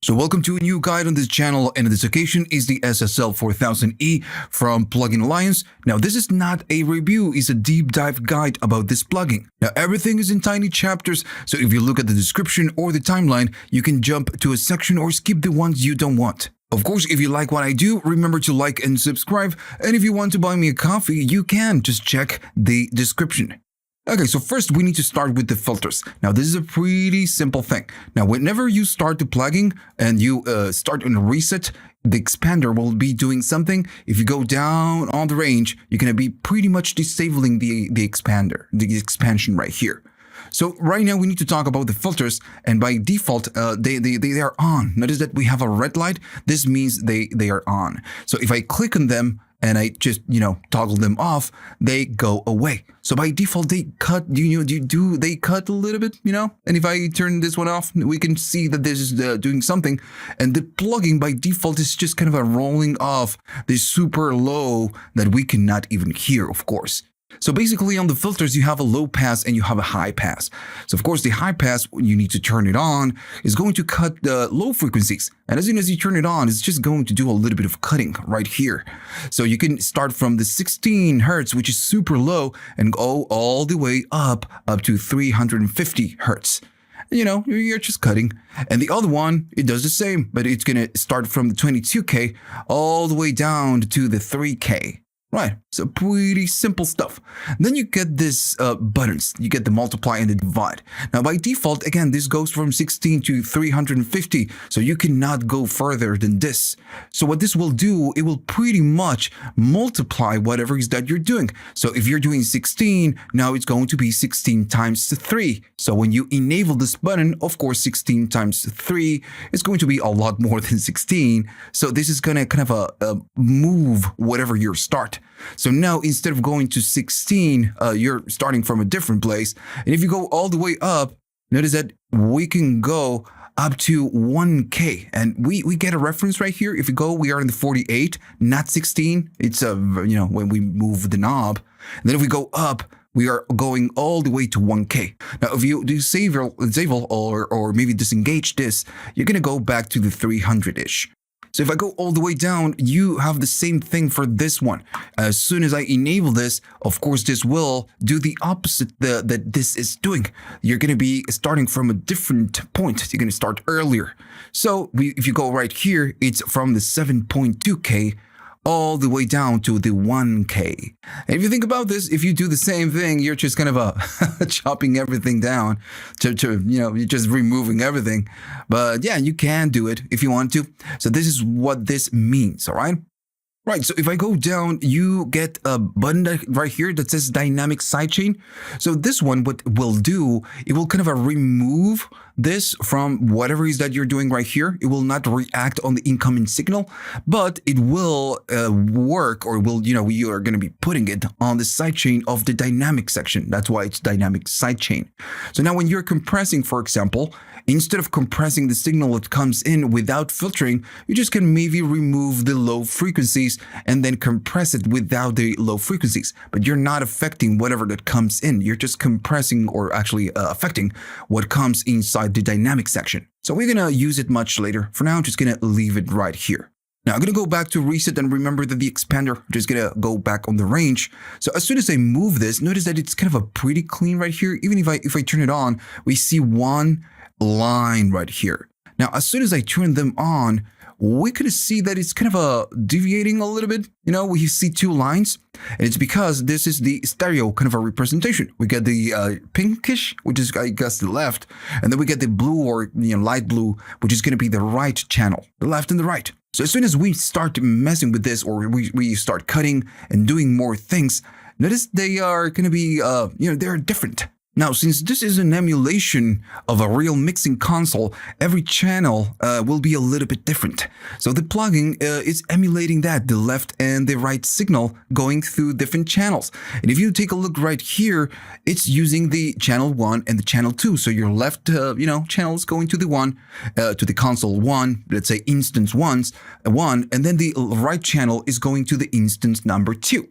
So welcome to a new guide on this channel, and this occasion is the SSL 4000E from Plugin Alliance. Now this is not a review, it's a deep dive guide about this plugin. Now everything is in tiny chapters, so if you look at the description or the timeline, you can jump to a section or skip the ones you don't want. Of course, if you like what I do, remember to like and subscribe, and if you want to buy me a coffee, you can, just check the description. Okay, so first we need to start with the filters. Now this is a pretty simple thing. Now whenever you start the plugin and you start on a reset, the expander will be doing something. If you go down on the range, you're going to be pretty much disabling the expander, the expansion right here. So right now we need to talk about the filters, and by default they are on. Notice that we have a red light. This means they are on. So if I click on them and I just, toggle them off, they go away. So by default, they cut, they cut a little bit, And if I turn this one off, we can see that this is doing something. And the plugin by default is just kind of a rolling off this super low that we cannot even hear, of course. So basically on the filters, you have a low pass and you have a high pass. So of course, the high pass, when you need to turn it on, is going to cut the low frequencies. And as soon as you turn it on, it's just going to do a little bit of cutting right here. So you can start from the 16 hertz, which is super low, and go all the way up to 350 hertz. You're just cutting. And the other one, it does the same, but it's going to start from the 22K all the way down to the 3K. Right, so pretty simple stuff. Then you get this buttons. You get the multiply and the divide. Now by default, again, this goes from 16 to 350, so you cannot go further than this. So what this will do, it will pretty much multiply whatever it is that you're doing. So if you're doing 16, now it's going to be 16 times 3. So when you enable this button, of course, 16 times 3 is going to be a lot more than 16. So this is going to kind of move whatever your start. So now instead of going to 16, you're starting from a different place. And if you go all the way up, notice that we can go up to 1K. And we get a reference right here. If you go, we are in the 48, not 16. It's, when we move the knob. And then if we go up, we are going all the way to 1K. Now, if you disable or maybe disengage this, you're going to go back to the 300-ish. So if I go all the way down, you have the same thing for this one. As soon as I enable this, of course, this will do the opposite that this is doing. You're going to be starting from a different point. You're going to start earlier. So if you go right here, it's from the 7.2K all the way down to the 1K. And if you think about this, if you do the same thing, you're just kind of chopping everything down you're just removing everything. But yeah, you can do it if you want to. So this is what this means, all right? Right, so if I go down, you get a button right here that says dynamic sidechain. So this one, what will do, it will kind of remove this from whatever it is that you're doing right here. It will not react on the incoming signal, but it will work, or will, you are going to be putting it on the sidechain of the dynamic section. That's why it's dynamic sidechain. So now when you're compressing, for example, instead of compressing the signal that comes in without filtering, you just can maybe remove the low frequencies and then compress it without the low frequencies. But you're not affecting whatever that comes in. You're just compressing, or actually affecting what comes inside the dynamic section. So we're going to use it much later. For now, I'm just going to leave it right here. Now I'm going to go back to reset, and remember that the expander, just going to go back on the range. So as soon as I move this, notice that it's kind of a pretty clean right here. Even if I turn it on, we see one line right here. Now, as soon as I turn them on, we could see that it's kind of deviating a little bit. We see two lines, and it's because this is the stereo kind of a representation. We get the pinkish, which is, I guess, the left, and then we get the blue, or light blue, which is going to be the right channel, the left and the right. So as soon as we start messing with this, or we start cutting and doing more things, notice they are going to be, they're different. Now, since this is an emulation of a real mixing console, every channel will be a little bit different. So the plugin is emulating that, the left and the right signal going through different channels. And if you take a look right here, it's using the channel 1 and the channel 2. So your left, channel is going to the 1, to the console 1, let's say instance 1, and then the right channel is going to the instance number 2.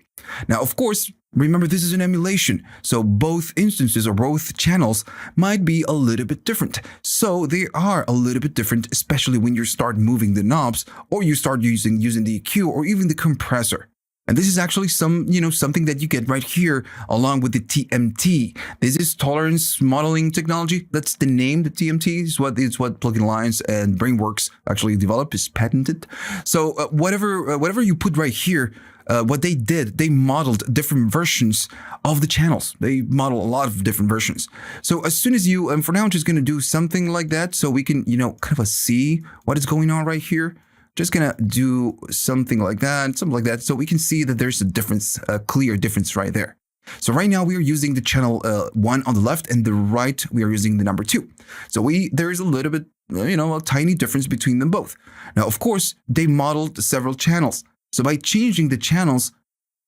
Now, of course, Remember, this is an emulation, so both instances or both channels might be a little bit different. So they are a little bit different, especially when you start moving the knobs or you start using the EQ or even the compressor. And this is actually something that you get right here along with the TMT. This is tolerance modeling technology. That's the name. The TMT is what Plugin Alliance and Brainworks actually developed, is patented. So whatever you put right here, what they did, they modeled different versions of the channels. They model a lot of different versions. So as soon as you, for now, I'm just going to do something like that so we can, kind of see what is going on right here. Just gonna do something like that, so we can see that there's a difference, a clear difference right there. So right now we are using the channel 1 on the left, and the right we are using the number 2. So there is a little bit, a tiny difference between them both. Now, of course, they modeled several channels. So by changing the channels,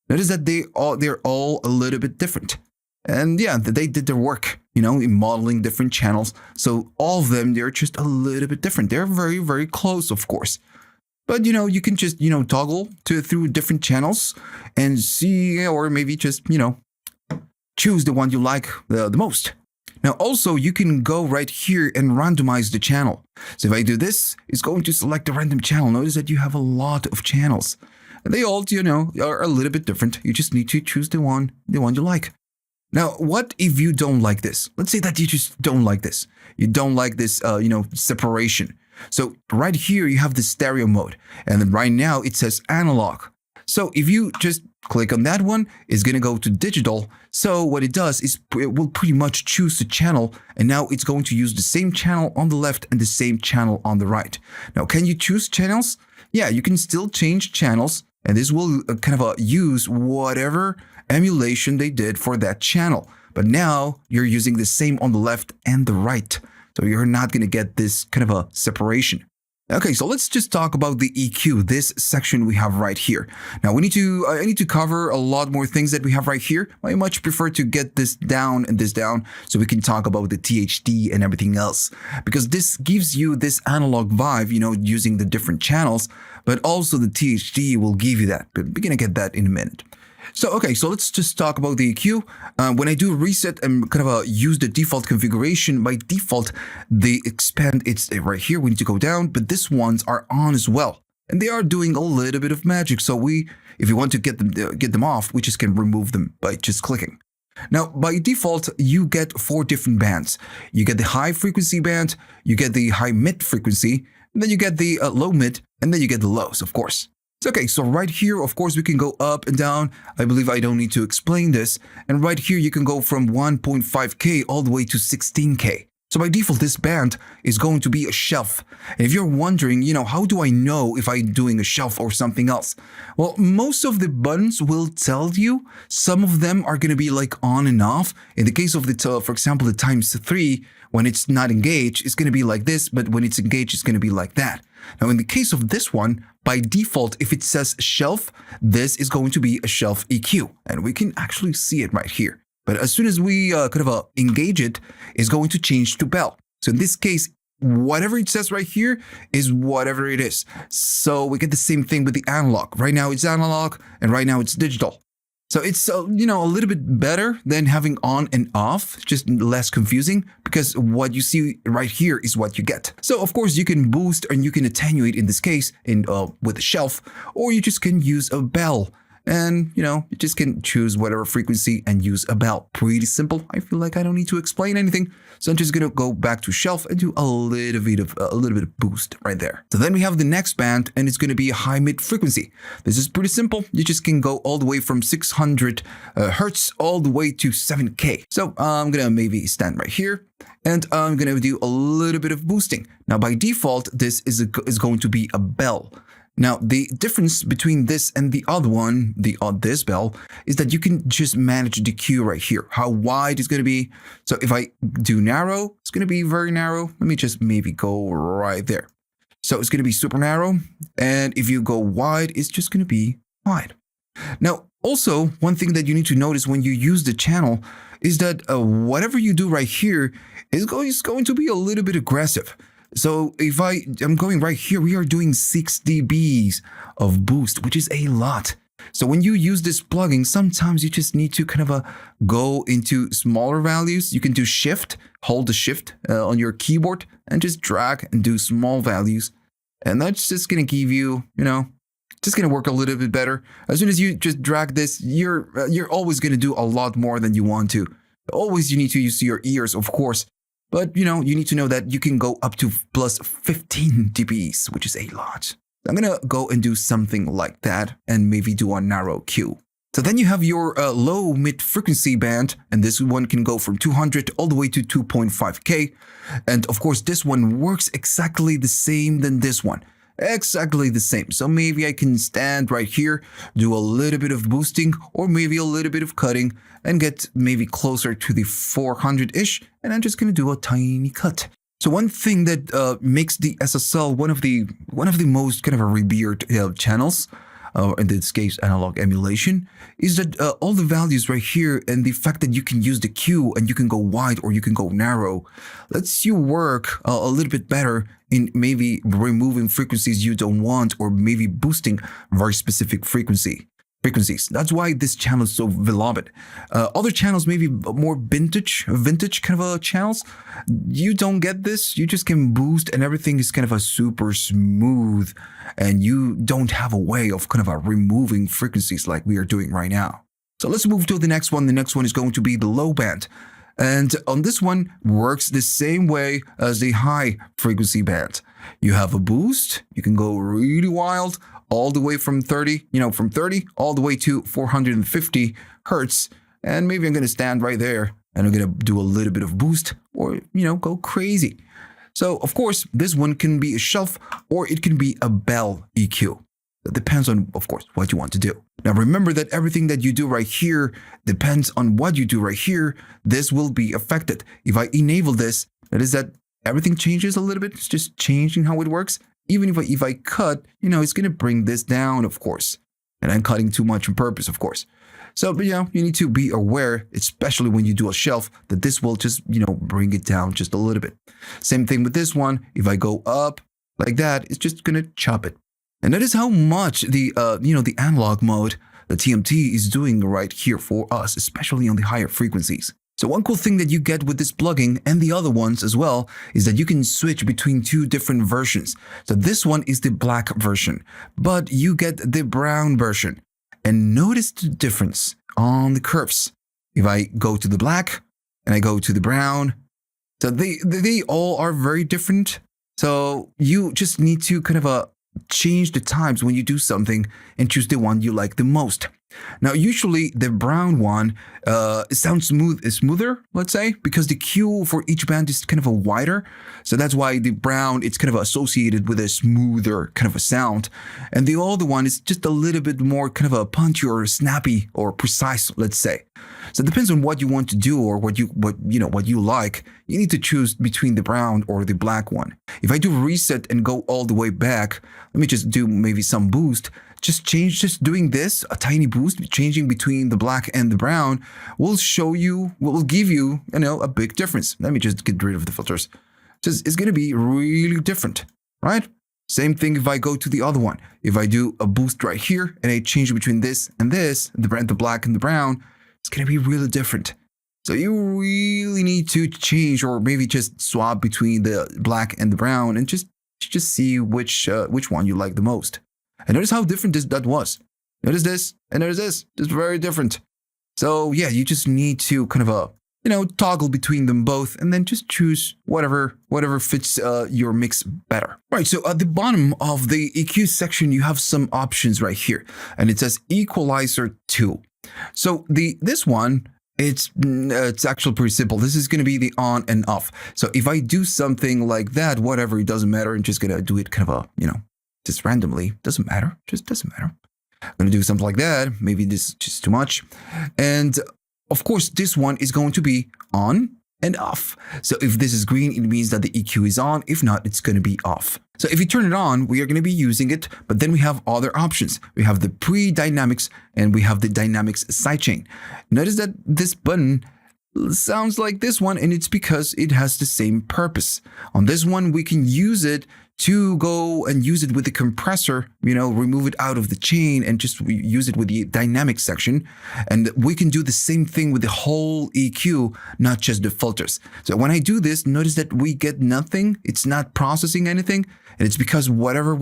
notice that they're all a little bit different. And yeah, they did their work, in modeling different channels. So all of them, they're just a little bit different. They're very, very close, of course. But, you can just, toggle through different channels and see, or maybe just, choose the one you like the most. Now, also, you can go right here and randomize the channel. So if I do this, it's going to select a random channel. Notice that you have a lot of channels. And they all, are a little bit different. You just need to choose the one you like. Now, what if you don't like this? Let's say that you just don't like this. You don't like this, separation. So right here, you have the stereo mode. And then right now, it says analog. So if you just click on that one, it's going to go to digital. So what it does is it will pretty much choose the channel. And now it's going to use the same channel on the left and the same channel on the right. Now, can you choose channels? Yeah, you can still change channels. And this will kind of use whatever emulation they did for that channel. But now you're using the same on the left and the right. So you're not going to get this kind of a separation. Okay, so let's just talk about the EQ, this section we have right here. Now I need to cover a lot more things that we have right here. I much prefer to get this down and this down so we can talk about the THD and everything else. Because this gives you this analog vibe, using the different channels, but also the THD will give you that. But we're going to get that in a minute. So let's just talk about the EQ. When I do reset and kind of use the default configuration, by default, they expand. It's right here. We need to go down, but these ones are on as well. And they are doing a little bit of magic. So if you want to get them off, we just can remove them by just clicking. Now, by default, you get 4 different bands. You get the high frequency band, you get the high mid frequency, and then you get the low mid, and then you get the lows, of course. Okay, so right here, of course, we can go up and down. I believe I don't need to explain this. And right here, you can go from 1.5K all the way to 16K. So by default, this band is going to be a shelf. And if you're wondering, how do I know if I'm doing a shelf or something else? Well, most of the buttons will tell you. Some of them are going to be like on and off. In the case of for example, the ×3, when it's not engaged, it's going to be like this. But when it's engaged, it's going to be like that. Now, in the case of this one, by default, if it says shelf, this is going to be a shelf EQ. And we can actually see it right here. But as soon as we engage it, it's going to change to bell. So in this case, whatever it says right here is whatever it is. So we get the same thing with the analog. Right now it's analog, and right now it's digital. So it's a little bit better than having on and off, just less confusing, because what you see right here is what you get. So of course you can boost and you can attenuate in this case with a shelf, or you just can use a bell. And, you just can choose whatever frequency and use a bell. Pretty simple. I feel like I don't need to explain anything. So I'm just going to go back to shelf and do a little bit of boost right there. So then we have the next band, and it's going to be a high mid frequency. This is pretty simple. You just can go all the way from 600 hertz all the way to 7K. So I'm going to maybe stand right here, and I'm going to do a little bit of boosting. Now, by default, this is going to be a bell. Now, the difference between this and the other one, this bell, is that you can just manage the Q right here, how wide it's going to be. So if I do narrow, it's going to be very narrow. Let me just maybe go right there. So it's going to be super narrow. And if you go wide, it's just going to be wide. Now, also, one thing that you need to notice when you use the channel is that whatever you do right here is going to be a little bit aggressive. So if I'm going right here, we are doing 6 dBs of boost, which is a lot. So when you use this plugin, sometimes you just need to kind of go into smaller values. You can do shift, hold the shift on your keyboard and just drag and do small values. And that's just going to give you, just going to work a little bit better. As soon as you just drag this, you're always going to do a lot more than you want to. Always you need to use your ears, of course. But, you need to know that you can go up to plus 15 dBs, which is a lot. I'm going to go and do something like that and maybe do a narrow Q. So then you have your low mid frequency band, and this one can go from 200 all the way to 2.5K. And of course, this one works exactly the same than this one. Exactly the same. So maybe I can stand right here, do a little bit of boosting or maybe a little bit of cutting and get maybe closer to the 400-ish. And I'm just going to do a tiny cut. So one thing that makes the SSL one of the most kind of a revered channels, in this case analog emulation, is that all the values right here and the fact that you can use the Q and you can go wide or you can go narrow lets you work a little bit better in maybe removing frequencies you don't want or maybe boosting very specific frequencies. That's why this channel is so beloved. Other channels, maybe more vintage kind of channels, you don't get this. You just can boost and everything is kind of a super smooth and you don't have a way of kind of removing frequencies like we are doing right now. So let's move to the next one. The next one is going to be the low band. And on this one works the same way as the high frequency band. You have a boost, you can go really wild, all the way from 30 all the way to 450 hertz. And maybe I'm going to stand right there and I'm going to do a little bit of boost or, go crazy. So, of course, this one can be a shelf or it can be a bell EQ. That depends on, of course, what you want to do. Now, remember that everything that you do right here depends on what you do right here. This will be affected. If I enable this, that is that everything changes a little bit. It's just changing how it works. Even if I cut, it's going to bring this down, of course. And I'm cutting too much on purpose, of course. So, but you need to be aware, especially when you do a shelf, that this will just, bring it down just a little bit. Same thing with this one. If I go up like that, it's just going to chop it. And that is how much the analog mode, the TMT, is doing right here for us, especially on the higher frequencies. So one cool thing that you get with this plugin and the other ones as well is that you can switch between two different versions. So this one is the black version, but you get the brown version. And notice the difference on the curves. If I go to the black and I go to the brown, so they all are very different. So you just need to kind of change the times when you do something and choose the one you like the most. Now, usually the brown one sounds smoother, let's say, because the Q for each band is kind of a wider. So that's why the brown, it's kind of associated with a smoother kind of a sound. And the other one is just a little bit more kind of a punchy or snappy or precise, let's say. So it depends on what you want to do or what you like. You need to choose between the brown or the black one. If I do reset and go all the way back, let me just do maybe some boost. Just doing this, a tiny boost, changing between the black and the brown will give you, a big difference. Let me just get rid of the filters. It's going to be really different, right? Same thing if I go to the other one. If I do a boost right here and I change between this and this, the black and the brown, it's going to be really different. So you really need to change or maybe just swap between the black and the brown and just see which one you like the most. And notice how different that was. Notice this and notice this. It's very different. So yeah, you just need to kind of toggle between them both and then just choose whatever fits your mix better. Right, so at the bottom of the EQ section, you have some options right here. And it says Equalizer 2. So this one, it's actually pretty simple. This is going to be the on and off. So if I do something like that, whatever, it doesn't matter. I'm just going to do it kind of just randomly. Doesn't matter. Just doesn't matter. I'm going to do something like that. Maybe this is just too much. And of course, this one is going to be on and off. So if this is green, it means that the EQ is on. If not, it's going to be off. So if you turn it on, we are going to be using it, but then we have other options. We have the pre-dynamics and we have the dynamics sidechain. Notice that this button sounds like this one, and it's because it has the same purpose. On this one, we can use it to go and use it with the compressor, remove it out of the chain and just use it with the dynamic section. And we can do the same thing with the whole EQ, not just the filters. So when I do this, notice that we get nothing. It's not processing anything. And it's because whatever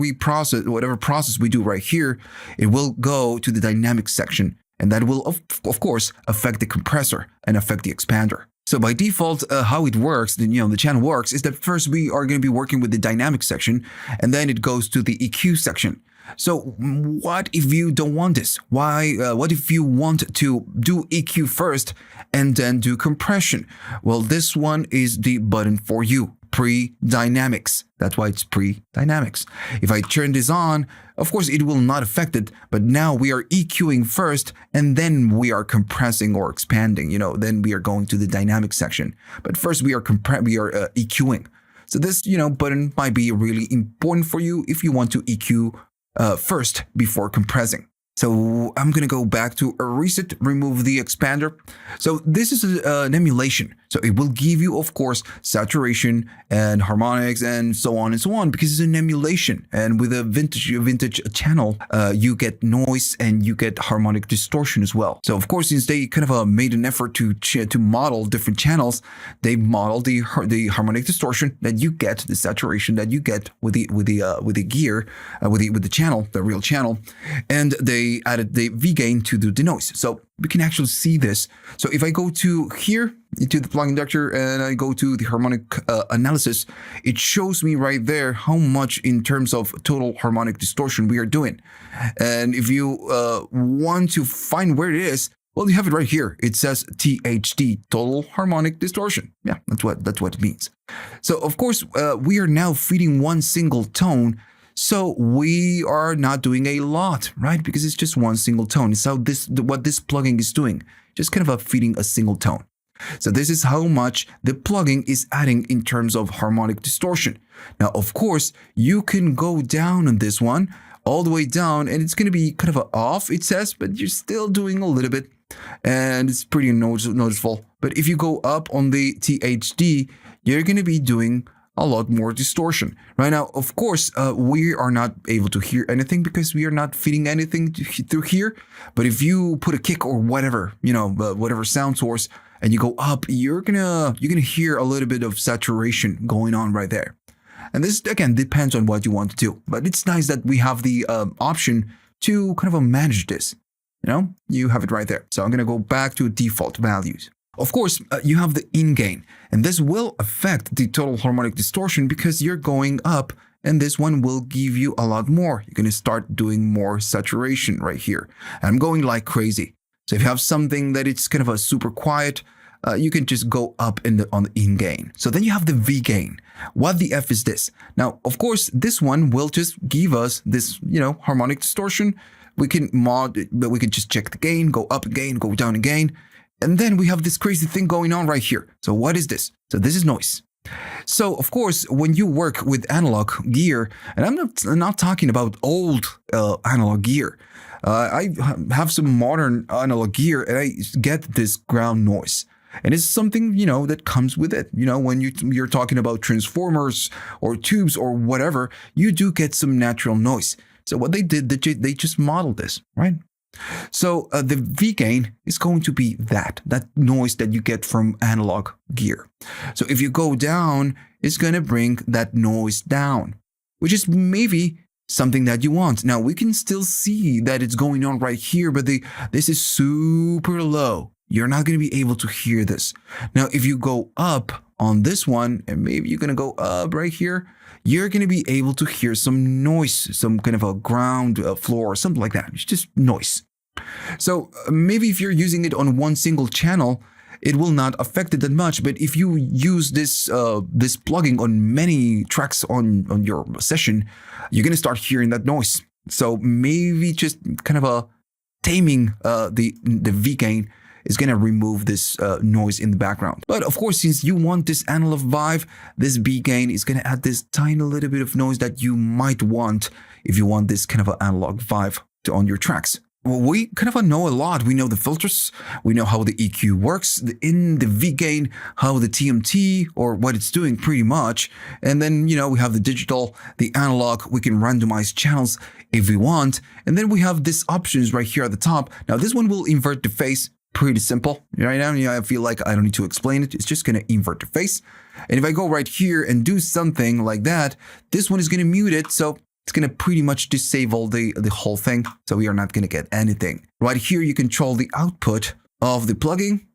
process we do right here, it will go to the dynamic section. And that will, of course, affect the compressor and affect the expander. So by default, how it works, the channel works, is that first we are going to be working with the dynamic section, and then it goes to the EQ section. So what if you don't want this? What if you want to do EQ first and then do compression? Well, this one is the button for you. Pre-dynamics. That's why it's pre-dynamics. If I turn this on, of course, it will not affect it, but now we are EQing first, and then we are compressing or expanding, then we are going to the dynamic section. But first we are EQing. So this, button might be really important for you if you want to EQ first before compressing. So I'm going to go back to a reset, remove the expander. So this is an emulation. So it will give you, of course, saturation and harmonics and so on, because it's an emulation. And with a vintage channel, you get noise and you get harmonic distortion as well. So of course, since they kind of made an effort to model different channels, they model the harmonic distortion that you get, the saturation that you get with the gear, with the channel, the real channel, and they added the V-Gain to do the noise. So we can actually see this. So if I go to here, into the plug inductor, and I go to the harmonic analysis, it shows me right there how much in terms of total harmonic distortion we are doing. And if you want to find where it is, well, you have it right here. It says THD, total harmonic distortion. Yeah, that's what it means. So of course, we are now feeding one single tone. So we are not doing a lot, right? Because it's just one single tone. It's what this plugin is doing, just kind of feeding a single tone. So this is how much the plugin is adding in terms of harmonic distortion. Now, of course, you can go down on this one, all the way down, and it's going to be kind of off, it says, but you're still doing a little bit, and it's pretty noticeable. But if you go up on the THD, you're going to be doing a lot more distortion. Right now, of course, we are not able to hear anything because we are not feeding anything through here. But if you put a kick or whatever, whatever sound source, and you go up, you're gonna hear a little bit of saturation going on right there. And this, again, depends on what you want to do. But it's nice that we have the option to kind of manage this. You have it right there. So I'm gonna go back to default values. Of course, you have the in-gain, and this will affect the total harmonic distortion because you're going up, and this one will give you a lot more. You're going to start doing more saturation right here. And I'm going like crazy. So if you have something that it's kind of a super quiet, you can just go up on the in-gain. So then you have the V-Gain. What the F is this? Now, of course, this one will just give us this, harmonic distortion. We can but we can just check the gain, go up again, go down again. And then we have this crazy thing going on right here. So what is this? So this is noise. So of course, when you work with analog gear, and I'm not talking about old analog gear. I have some modern analog gear, and I get this ground noise. And it's something, that comes with it. When you're talking about transformers or tubes or whatever, you do get some natural noise. So what they did, they just modeled this, right? So the V-Gain is going to be that noise that you get from analog gear. So if you go down, it's going to bring that noise down, which is maybe something that you want. Now, we can still see that it's going on right here, but this is super low. You're not going to be able to hear this. Now, if you go up on this one, and maybe you're going to go up right here, you're going to be able to hear some noise, some kind of a ground floor or something like that. It's just noise. So maybe if you're using it on one single channel, it will not affect it that much. But if you use this plugin on many tracks on your session, you're going to start hearing that noise. So maybe just kind of taming the V-Gain is going to remove this noise in the background. But of course, since you want this analog vibe, this V-Gain is going to add this tiny little bit of noise that you might want if you want this kind of an analog vibe on your tracks. well, we kind of know a lot. We know the filters, we know how the EQ works, in the V-Gain, how the TMT or what it's doing pretty much. And then, we have the digital, the analog, we can randomize channels if we want. And then we have these options right here at the top. Now, this one will invert the phase. Pretty simple right now. I feel like I don't need to explain it. It's just going to invert the phase. And if I go right here and do something like that, this one is going to mute it. So it's going to pretty much disable the whole thing. So we are not going to get anything. Right here, you control the output of the plugin.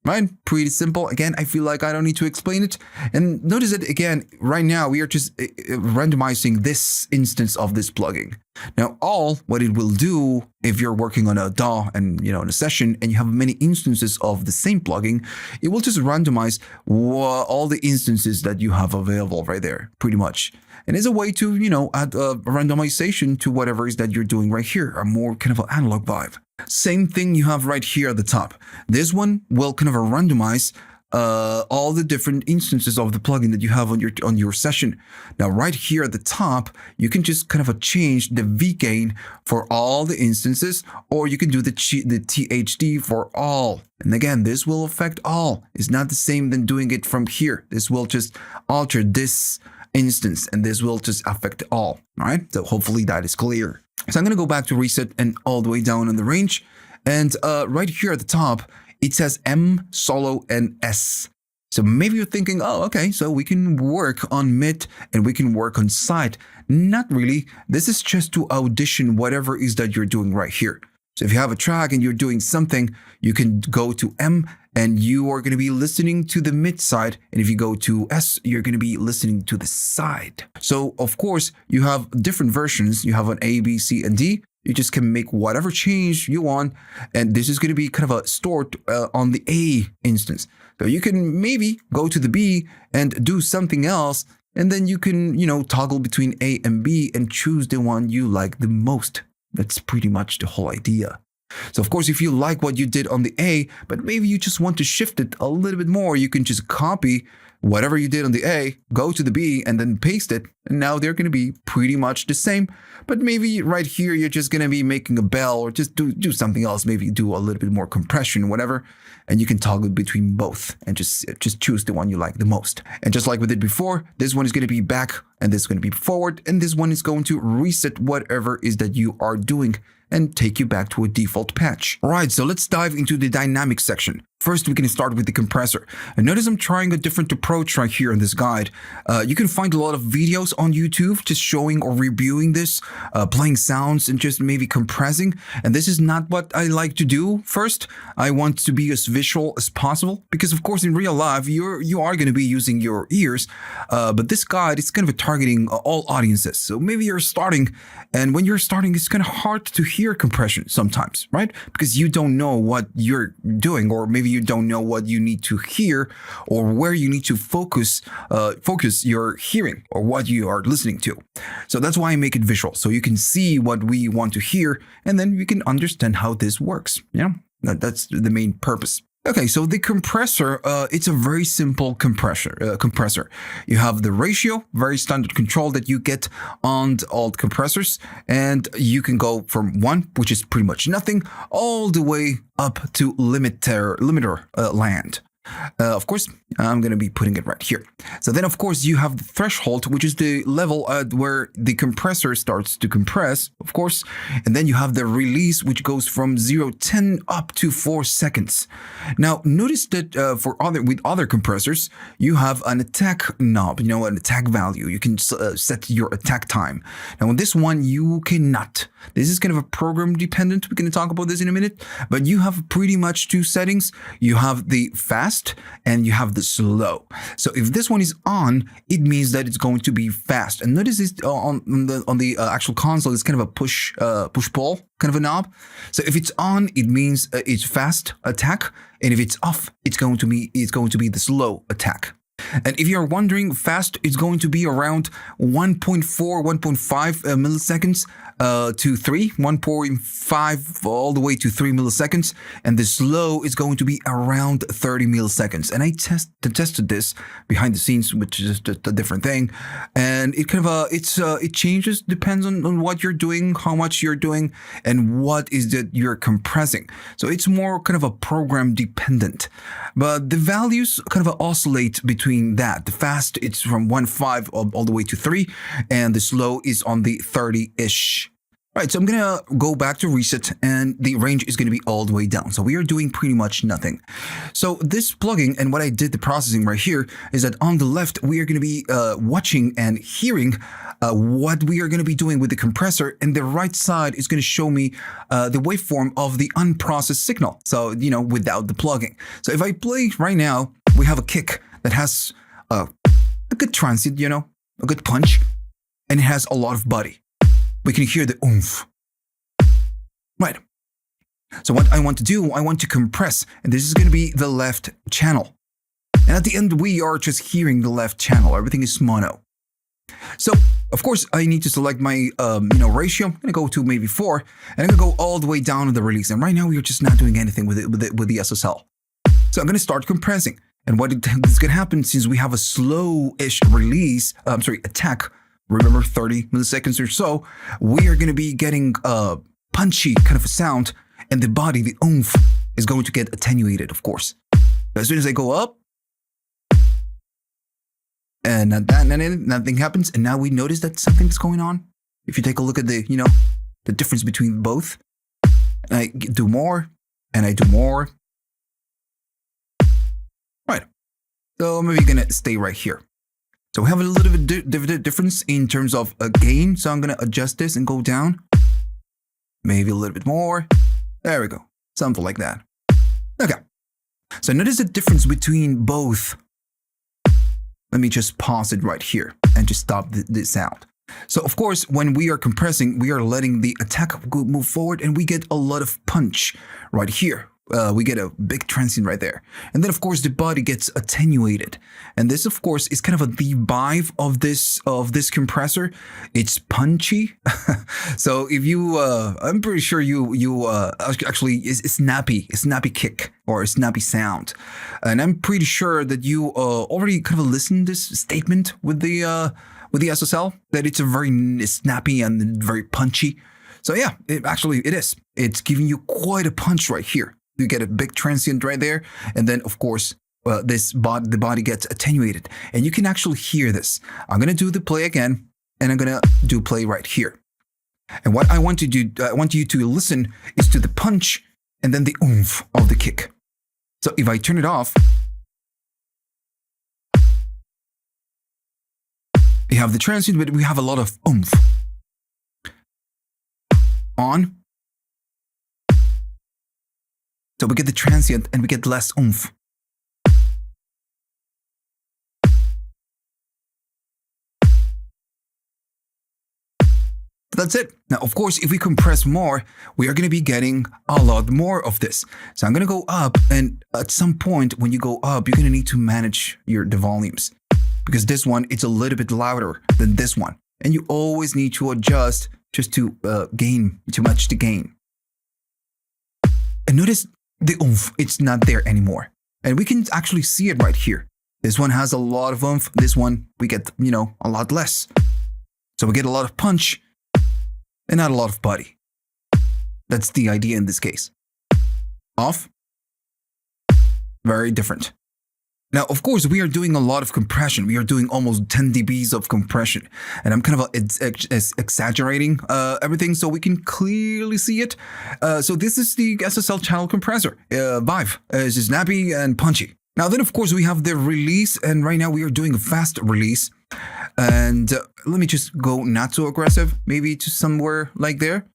Right? Pretty simple. Again, I feel like I don't need to explain it. And notice that again, right now we are just randomizing this instance of this plugin. Now, what it will do if you're working on a DAW and, in a session and you have many instances of the same plugin, it will just randomize all the instances that you have available right there, pretty much. And it's a way to, add a randomization to whatever it is that you're doing right here, a more kind of an analog vibe. Same thing you have right here at the top. This one will kind of randomize all the different instances of the plugin that you have on your session. Now, right here at the top, you can just kind of change the V-Gain for all the instances, or you can do the THD for all. And again, this will affect all. It's not the same than doing it from here. This will just alter this instance, and this will just affect all. All right, so hopefully that is clear. So I'm going to go back to reset and all the way down on the range. And right here at the top, it says M, solo, and S. So maybe you're thinking, oh, okay, so we can work on mid and we can work on side. Not really. This is just to audition whatever is that you're doing right here. So if you have a track and you're doing something, you can go to M and you are going to be listening to the mid side. And if you go to S, you're going to be listening to the side. So of course, you have different versions. You have an A, B, C, and D. You just can make whatever change you want. And this is going to be kind of stored on the A instance. So you can maybe go to the B and do something else. And then you can, toggle between A and B and choose the one you like the most. That's pretty much the whole idea. So of course, if you like what you did on the A, but maybe you just want to shift it a little bit more, you can just copy whatever you did on the A, go to the B, and then paste it. And now they're going to be pretty much the same. But maybe right here, you're just going to be making a bell or just do something else. Maybe do a little bit more compression, whatever. And you can toggle between both and just choose the one you like the most. And just like we did before, this one is going to be back and this is going to be forward. And this one is going to reset whatever is that you are doing and take you back to a default patch. All right, so let's dive into the dynamic section. First, we can start with the compressor. And notice I'm trying a different approach right here in this guide. You can find a lot of videos on YouTube just showing or reviewing this, playing sounds and just maybe compressing. And this is not what I like to do first. I want to be as visual as possible because, of course, in real life, you are going to be using your ears. But this guide is kind of targeting all audiences. So maybe you're starting, and when you're starting, it's kind of hard to hear compression sometimes, right? Because you don't know what you're doing, or maybe you don't know what you need to hear or where you need to focus your hearing or what you are listening to. So that's why I make it visual, so you can see what we want to hear and then we can understand how this works. Yeah, that's the main purpose. Okay, so the compressor, it's a very simple compressor. You have the ratio, very standard control that you get on all the compressors, and you can go from 1, which is pretty much nothing, all the way up to limiter land. Of course, I'm going to be putting it right here. So then, of course, you have the threshold, which is the level at where the compressor starts to compress, of course. And then you have the release, which goes from 0-10 up to 4 seconds. Now, notice that with other compressors, you have an attack knob, an attack value. You can set your attack time. Now, on this one, you cannot. This is kind of a program dependent. We're going to talk about this in a minute. But you have pretty much 2 settings. You have the fast and you have the slow. So if this one is on, it means that it's going to be fast. And notice this on the actual console, it's kind of a push pull kind of a knob. So if it's on, it means it's fast attack, and if it's off, it's going to be the slow attack. And if you're wondering, fast is going to be around 1.4, 1.5 milliseconds to 3, 1.5 all the way to 3 milliseconds. And the slow is going to be around 30 milliseconds. And I tested this behind the scenes, which is just a different thing. And it kind of it changes, depends on what you're doing, how much you're doing, and what is that you're compressing. So it's more kind of a program dependent. But the values kind of oscillate between that. The fast, it's from 1.5 all the way to 3, and the slow is on the 30-ish. Right, so I'm going to go back to reset, and the range is going to be all the way down. So we are doing pretty much nothing. So this plugin, and what I did the processing right here, is that on the left, we are going to be watching and hearing what we are going to be doing with the compressor, and the right side is going to show me the waveform of the unprocessed signal. So, you know, without the plugin. So if I play right now, we have a kick that has a good transient, you know, a good punch, and it has a lot of body. We can hear the oomph. Right. So what I want to do, I want to compress, and this is going to be the left channel. And at the end, we are just hearing the left channel. Everything is mono. So, of course, I need to select my ratio. I'm going to go to maybe 4, and I'm going to go all the way down to the release. And right now, we are just not doing anything with the SSL. So I'm going to start compressing. And what is going to happen, since we have a slow-ish release, attack, remember 30 milliseconds or so, we are going to be getting a punchy kind of a sound, and the body, the oomph, is going to get attenuated, of course. As soon as I go up, and nothing happens, and now we notice that something's going on. If you take a look at the difference between both, I do more, and I do more. Right. So I'm maybe going to stay right here. So we have a little bit difference in terms of a gain. So I'm going to adjust this and go down. Maybe a little bit more. There we go. Something like that. Okay. So notice the difference between both. Let me just pause it right here and just stop the sound. So of course, when we are compressing, we are letting the attack move forward, and we get a lot of punch right here. We get a big transient right there. And then, of course, the body gets attenuated. And this, of course, is kind of the vibe of this compressor. It's punchy. So if you, I'm pretty sure you actually is snappy kick or a snappy sound. And I'm pretty sure that you already kind of listened to this statement with the SSL, that it's a very snappy and very punchy. So yeah, it is. It's giving you quite a punch right here. You get a big transient right there, and then of course the body gets attenuated, and you can actually hear this. I'm gonna do the play again, and I'm gonna do play right here. And what I want to do, I want you to listen, is to the punch and then the oomph of the kick. So if I turn it off, you have the transient, but we have a lot of oomph. On. So we get the transient and we get less oomph. That's it. Now, of course, if we compress more, we are going to be getting a lot more of this. So I'm going to go up, and at some point when you go up, you're going to need to manage the volumes, because this one, it's a little bit louder than this one. And you always need to adjust just to gain, to match the gain. And notice the oomph, it's not there anymore. And we can actually see it right here. This one has a lot of oomph. This one, we get, a lot less. So we get a lot of punch and not a lot of body. That's the idea in this case. Off. Very different. Now, of course, we are doing a lot of compression. We are doing almost 10 dBs of compression. And I'm kind of exaggerating everything so we can clearly see it. So this is the SSL channel compressor. Vibe. It's snappy and punchy. Now then, of course, we have the release. And right now we are doing a fast release. And let me just go not so aggressive. Maybe to somewhere like there.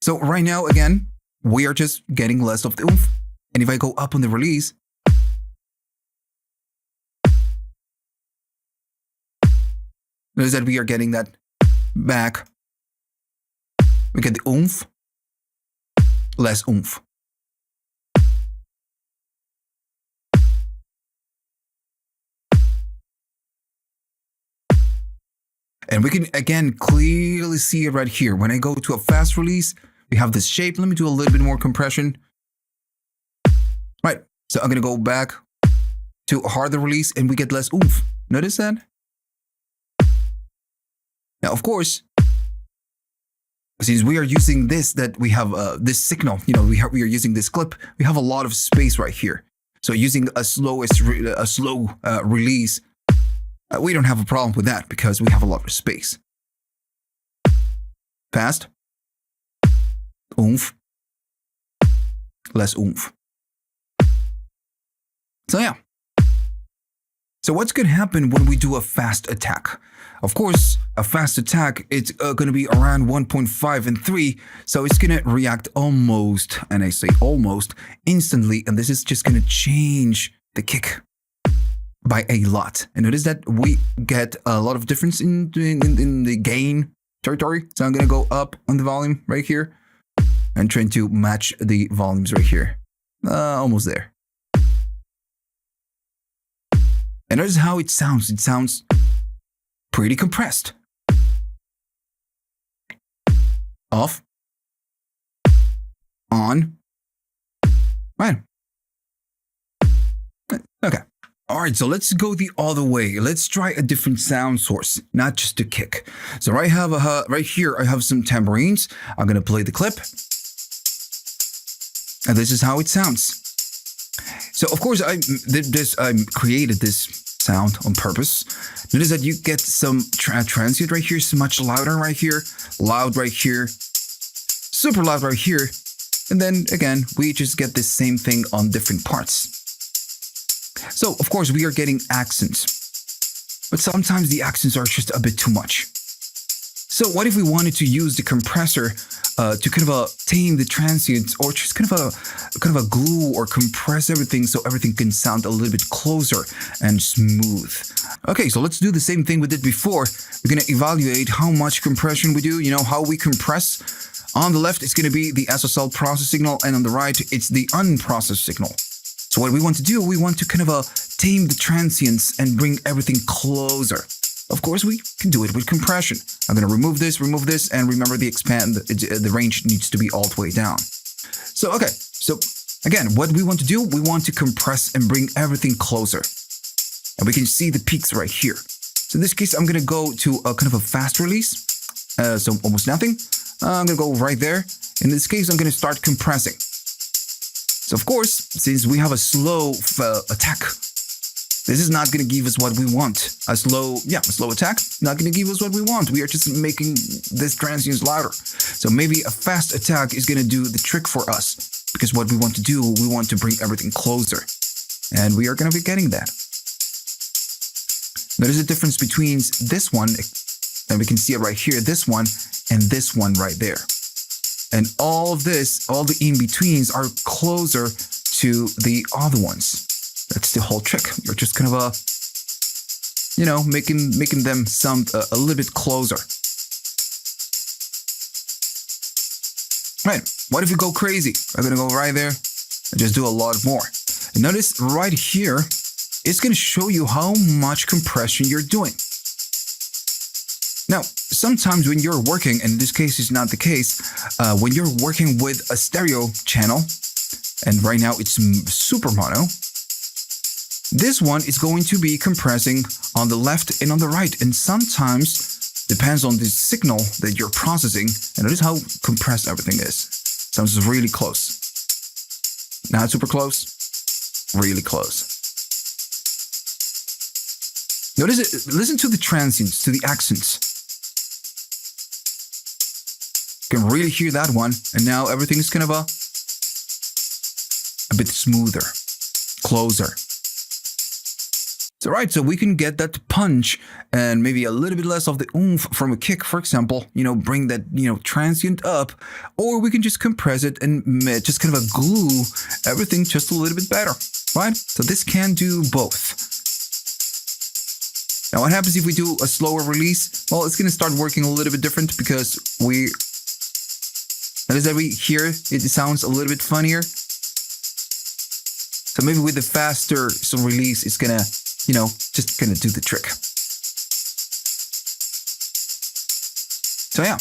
So right now, again, we are just getting less of the oomph. And if I go up on the release, notice that we are getting that back. We get the oomph, less oomph. And we can, again, clearly see it right here. When I go to a fast release, we have this shape. Let me do a little bit more compression. Right. So I'm going to go back to a harder release and we get less oomph. Notice that? Now, of course, since we are using this, that we have this signal, we are using this clip, we have a lot of space right here. So using a slow release, we don't have a problem with that because we have a lot of space. Fast, oomph, less oomph. So yeah. So what's going to happen when we do a fast attack? Of course, a fast attack, it's going to be around 1.5 and 3. So it's going to react almost, and I say almost, instantly. And this is just going to change the kick by a lot. And notice that we get a lot of difference in the gain territory. So I'm going to go up on the volume right here and trying to match the volumes right here. Almost there. And notice how it sounds. It sounds pretty compressed. Off. On. Right. Okay. All right, so let's go the other way. Let's try a different sound source, not just a kick. So right here, I have some tambourines. I'm going to play the clip. And this is how it sounds. So of course, I created this sound on purpose. Notice that you get some transient right here, so much louder right here, loud right here, super loud right here. And then again, we just get the same thing on different parts. So of course, we are getting accents, but sometimes the accents are just a bit too much. So what if we wanted to use the compressor to kind of tame the transients, or just kind of a glue or compress everything so everything can sound a little bit closer and smooth? Okay, so let's do the same thing we did before. We're going to evaluate how much compression we do, how we compress. On the left, it's going to be the SSL process signal, and on the right, it's the unprocessed signal. So what we want to do, we want to kind of tame the transients and bring everything closer. Of course, we can do it with compression. I'm going to remove this, and remember the range needs to be all the way down. So, okay. So again, what we want to do, we want to compress and bring everything closer. And we can see the peaks right here. So in this case, I'm going to go to a kind of a fast release. So almost nothing. I'm going to go right there. In this case, I'm going to start compressing. So of course, since we have a slow attack, this is not going to give us what we want. A slow attack, not going to give us what we want. We are just making this transients louder. So maybe a fast attack is going to do the trick for us, because what we want to do, we want to bring everything closer. And we are going to be getting that. There is a difference between this one, and we can see it right here, this one, and this one right there. And all of this, all the in-betweens are closer to the other ones. That's the whole trick. You're just kind of making them sound a little bit closer. Right. What if you go crazy? I'm going to go right there and just do a lot more. And notice right here, it's going to show you how much compression you're doing. Now, sometimes when you're working, and in this case is not the case, when you're working with a stereo channel, and right now it's super mono, this one is going to be compressing on the left and on the right. And sometimes, depends on the signal that you're processing, and notice how compressed everything is. Sounds really close. Not super close, really close. Notice it, listen to the transients, to the accents. You can really hear that one, and now everything is kind of a bit smoother, closer. So right, so we can get that punch and maybe a little bit less of the oomph from a kick, for example, bring that, transient up, or we can just compress it and just kind of glue everything just a little bit better, right? So this can do both. Now what happens if we do a slower release? Well, it's going to start working a little bit different because notice that we hear it sounds a little bit funnier. So maybe with the faster release, it's going to, just gonna do the trick. So yeah.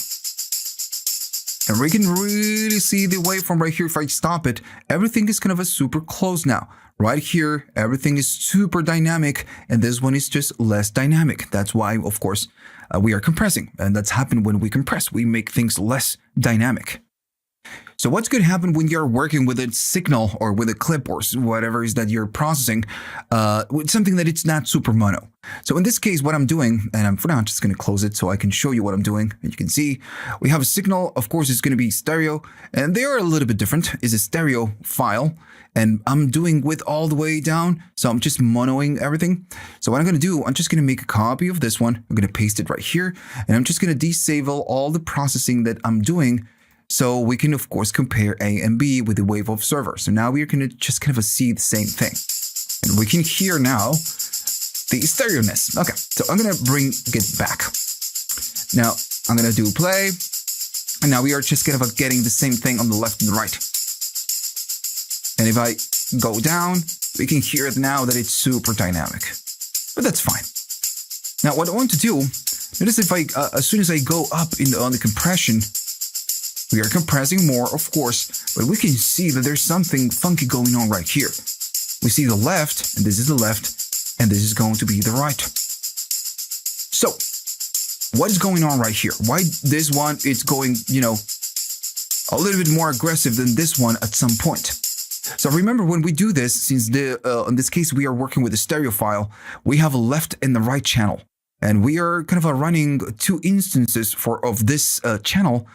And we can really see the waveform right here. If I stop it, everything is kind of a super close now. Right here, everything is super dynamic, and this one is just less dynamic. That's why, of course, we are compressing. And that's happened when we compress. We make things less dynamic. So what's going to happen when you're working with a signal or with a clip or whatever is that you're processing with something that it's not super mono? So in this case, what I'm doing, and I'm for now just going to close it so I can show you what I'm doing. And you can see we have a signal. Of course, it's going to be stereo, and they are a little bit different. It's a stereo file, and I'm doing width all the way down. So I'm just monoing everything. So what I'm going to do, I'm just going to make a copy of this one. I'm going to paste it right here, and I'm just going to disable all the processing that I'm doing. So we can, of course, compare A and B with the wave observer. So now we're going to just kind of see the same thing. And we can hear now the stereo-ness. Okay, so I'm going to bring it back. Now, I'm going to do play. And now we are just kind of getting the same thing on the left and the right. And if I go down, we can hear it now that it's super dynamic. But that's fine. Now, what I want to do, notice if I, as soon as I go up on the compression, we are compressing more, of course, but we can see that there's something funky going on right here. We see the left, and this is the left, and this is going to be the right. So, what is going on right here? Why this one is going, a little bit more aggressive than this one at some point? So remember, when we do this, since in this case we are working with a stereo file, we have a left and the right channel. And we are kind of running two instances of this channel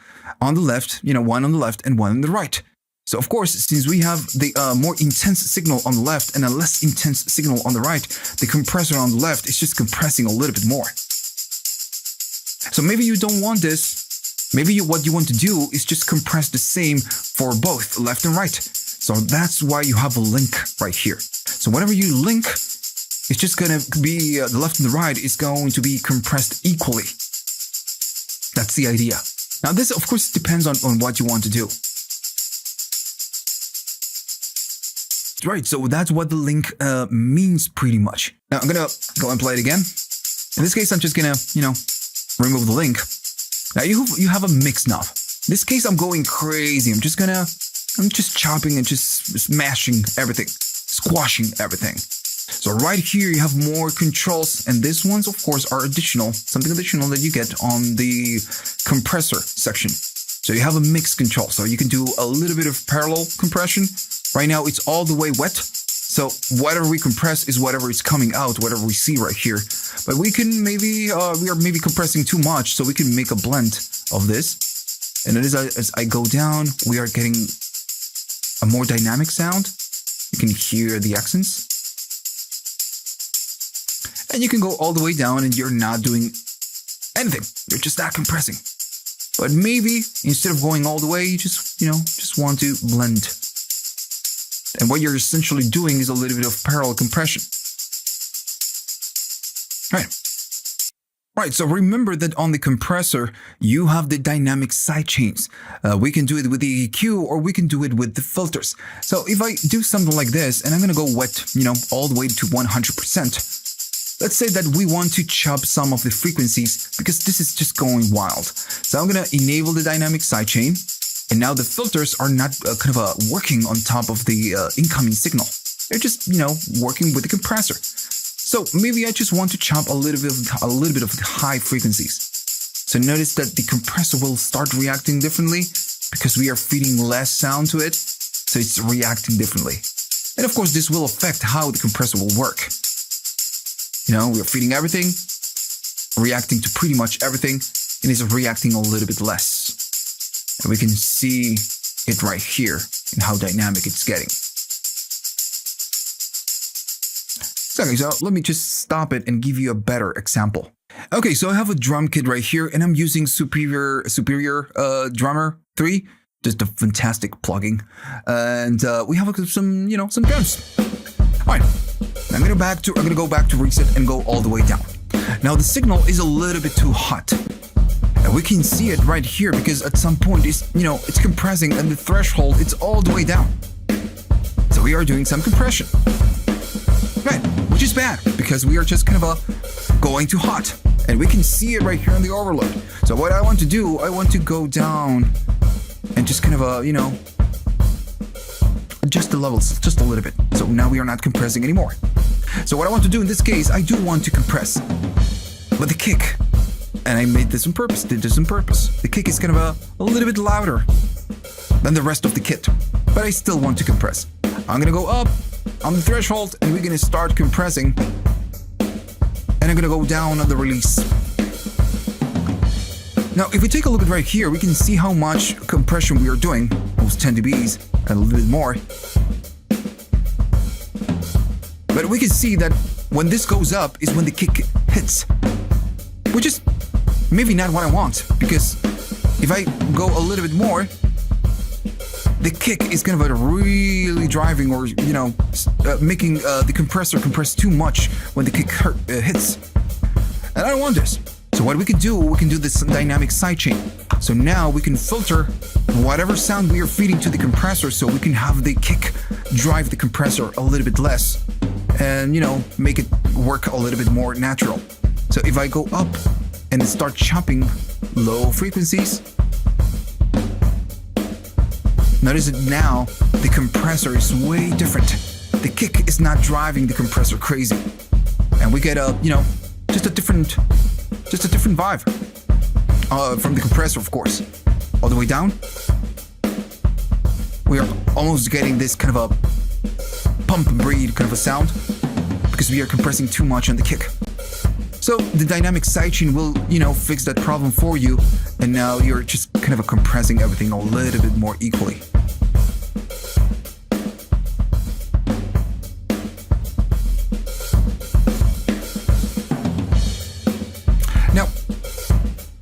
on the left, one on the left and one on the right. So of course, since we have the more intense signal on the left and a less intense signal on the right, the compressor on the left is just compressing a little bit more. So maybe you don't want this. Maybe what you want to do is just compress the same for both left and right. So that's why you have a link right here. So whenever you link, it's just going to be the left and the right is going to be compressed equally. That's the idea. Now this, of course, depends on what you want to do. Right, so that's what the link means pretty much. Now I'm going to go and play it again. In this case, I'm just going to, remove the link. Now you have a mix knob. In this case, I'm going crazy. I'm just chopping and just smashing everything, squashing everything. So right here, you have more controls, and these ones, of course, are something additional that you get on the compressor section. So you have a mix control, so you can do a little bit of parallel compression. Right now, it's all the way wet, so whatever we compress is whatever is coming out, whatever we see right here. But we can we are maybe compressing too much, so we can make a blend of this. And as I go down, we are getting a more dynamic sound. You can hear the accents. And you can go all the way down and you're not doing anything. You're just not compressing. But maybe instead of going all the way, you just want to blend. And what you're essentially doing is a little bit of parallel compression. Right, so remember that on the compressor, you have the dynamic sidechains. We can do it with the EQ or we can do it with the filters. So if I do something like this, and I'm going to go wet, all the way to 100%. Let's say that we want to chop some of the frequencies because this is just going wild. So I'm going to enable the dynamic sidechain. And now the filters are not working on top of the incoming signal. They're just, working with the compressor. So maybe I just want to chop a little bit of the high frequencies. So notice that the compressor will start reacting differently because we are feeding less sound to it. So it's reacting differently. And of course, this will affect how the compressor will work. We're feeding everything, reacting to pretty much everything, and it's reacting a little bit less. And we can see it right here and how dynamic it's getting. So let me just stop it and give you a better example. Okay, so I have a drum kit right here, and I'm using Superior Drummer 3, just a fantastic plugin. And we have some drums. All right. I'm gonna go back to reset and go all the way down. Now the signal is a little bit too hot. And we can see it right here because at some point it's compressing and the threshold it's all the way down. So we are doing some compression. Right, which is bad because we are just going too hot. And we can see it right here on the overload. So what I want to do, I want to go down and just kind of, adjust the levels just a little bit. So now we are not compressing anymore. So what I want to do in this case, I do want to compress. But the kick, and I made this on purpose, did this on purpose. The kick is kind of a little bit louder than the rest of the kit. But I still want to compress. I'm gonna go up on the threshold and we're gonna start compressing. And I'm gonna go down on the release. Now, if we take a look at right here, we can see how much compression we are doing. Almost 10 dBs and a little bit more. But we can see that when this goes up is when the kick hits. Which is maybe not what I want, because if I go a little bit more, the kick is kind of really driving or, making the compressor compress too much when the kick hits. And I don't want this. So what we can do this dynamic sidechain. So now we can filter whatever sound we are feeding to the compressor so we can have the kick drive the compressor a little bit less and, make it work a little bit more natural. So if I go up and start chopping low frequencies, notice that now the compressor is way different. The kick is not driving the compressor crazy. And we get just a different vibe from the compressor, of course. All the way down, we are almost getting this kind of a pump and breathe kind of a sound because we are compressing too much on the kick. So the dynamic sidechain will, fix that problem for you, and now you're just kind of compressing everything a little bit more equally. Now,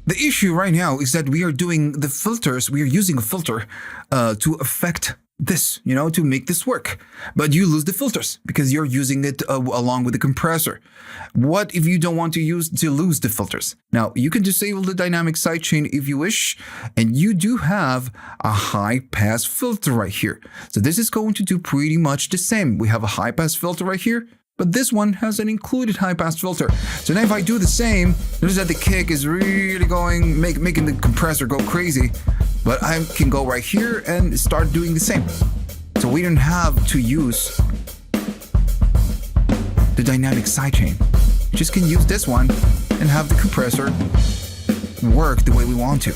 the issue right now is that we are doing the filters, we are using a filter to affect this, to make this work. But you lose the filters because you're using it along with the compressor. What if you don't want to lose the filters? Now, you can disable the dynamic sidechain if you wish, and you do have a high pass filter right here. So this is going to do pretty much the same. We have a high pass filter right here, but this one has an included high pass filter. So now if I do the same, notice that the kick is really going, making the compressor go crazy. But I can go right here and start doing the same. So we don't have to use the dynamic sidechain. We just can use this one and have the compressor work the way we want to.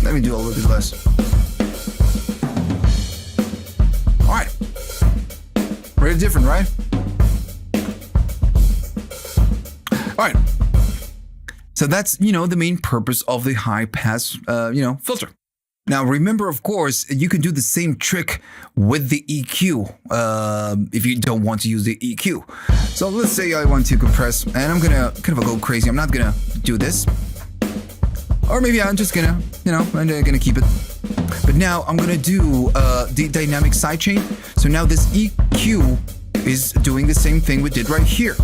Let me do a little bit less. Alright. Very different, right? Alright. So that's, the main purpose of the high pass, filter. Now, remember, of course, you can do the same trick with the EQ if you don't want to use the EQ. So let's say I want to compress, and I'm going to kind of go crazy. I'm not going to do this. Or maybe I'm just going to, I'm going to keep it. But now I'm going to do the dynamic sidechain. So now this EQ is doing the same thing we did right here.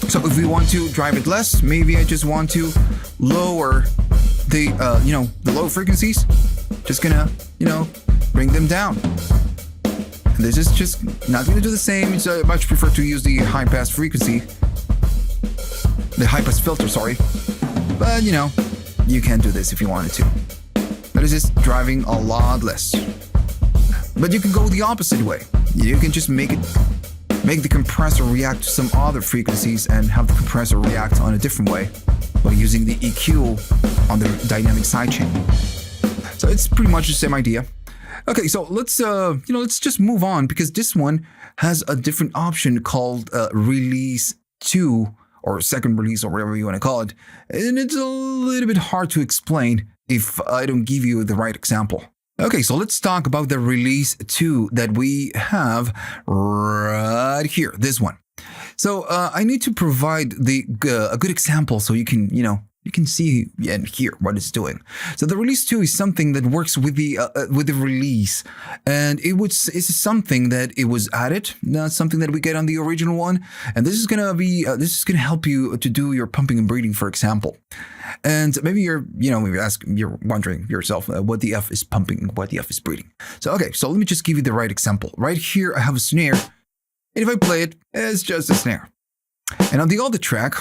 So if we want to drive it less, maybe I just want to lower the, the low frequencies. Just gonna, bring them down. And this is just not gonna do the same. It's I much prefer to use the high pass frequency. The high pass filter, sorry. But, you can do this if you wanted to. That is just driving a lot less. But you can go the opposite way. You can just make the compressor react to some other frequencies and have the compressor react on a different way by using the EQ on the dynamic sidechain. So it's pretty much the same idea. Okay, so let's just move on because this one has a different option called release 2 or second release or whatever you want to call it. And it's a little bit hard to explain if I don't give you the right example. Okay, so let's talk about the release 2 that we have right here, this one. So I need to provide a good example so you can, you can see and hear what it's doing. So the release 2 is something that works with the release, and it's something that it was added, not something that we get on the original one. And this is gonna help you to do your pumping and breathing, for example. And maybe you're wondering yourself what the F is pumping, what the F is breathing. So, okay, so let me just give you the right example. Right here, I have a snare. And if I play it, it's just a snare. And on the other track,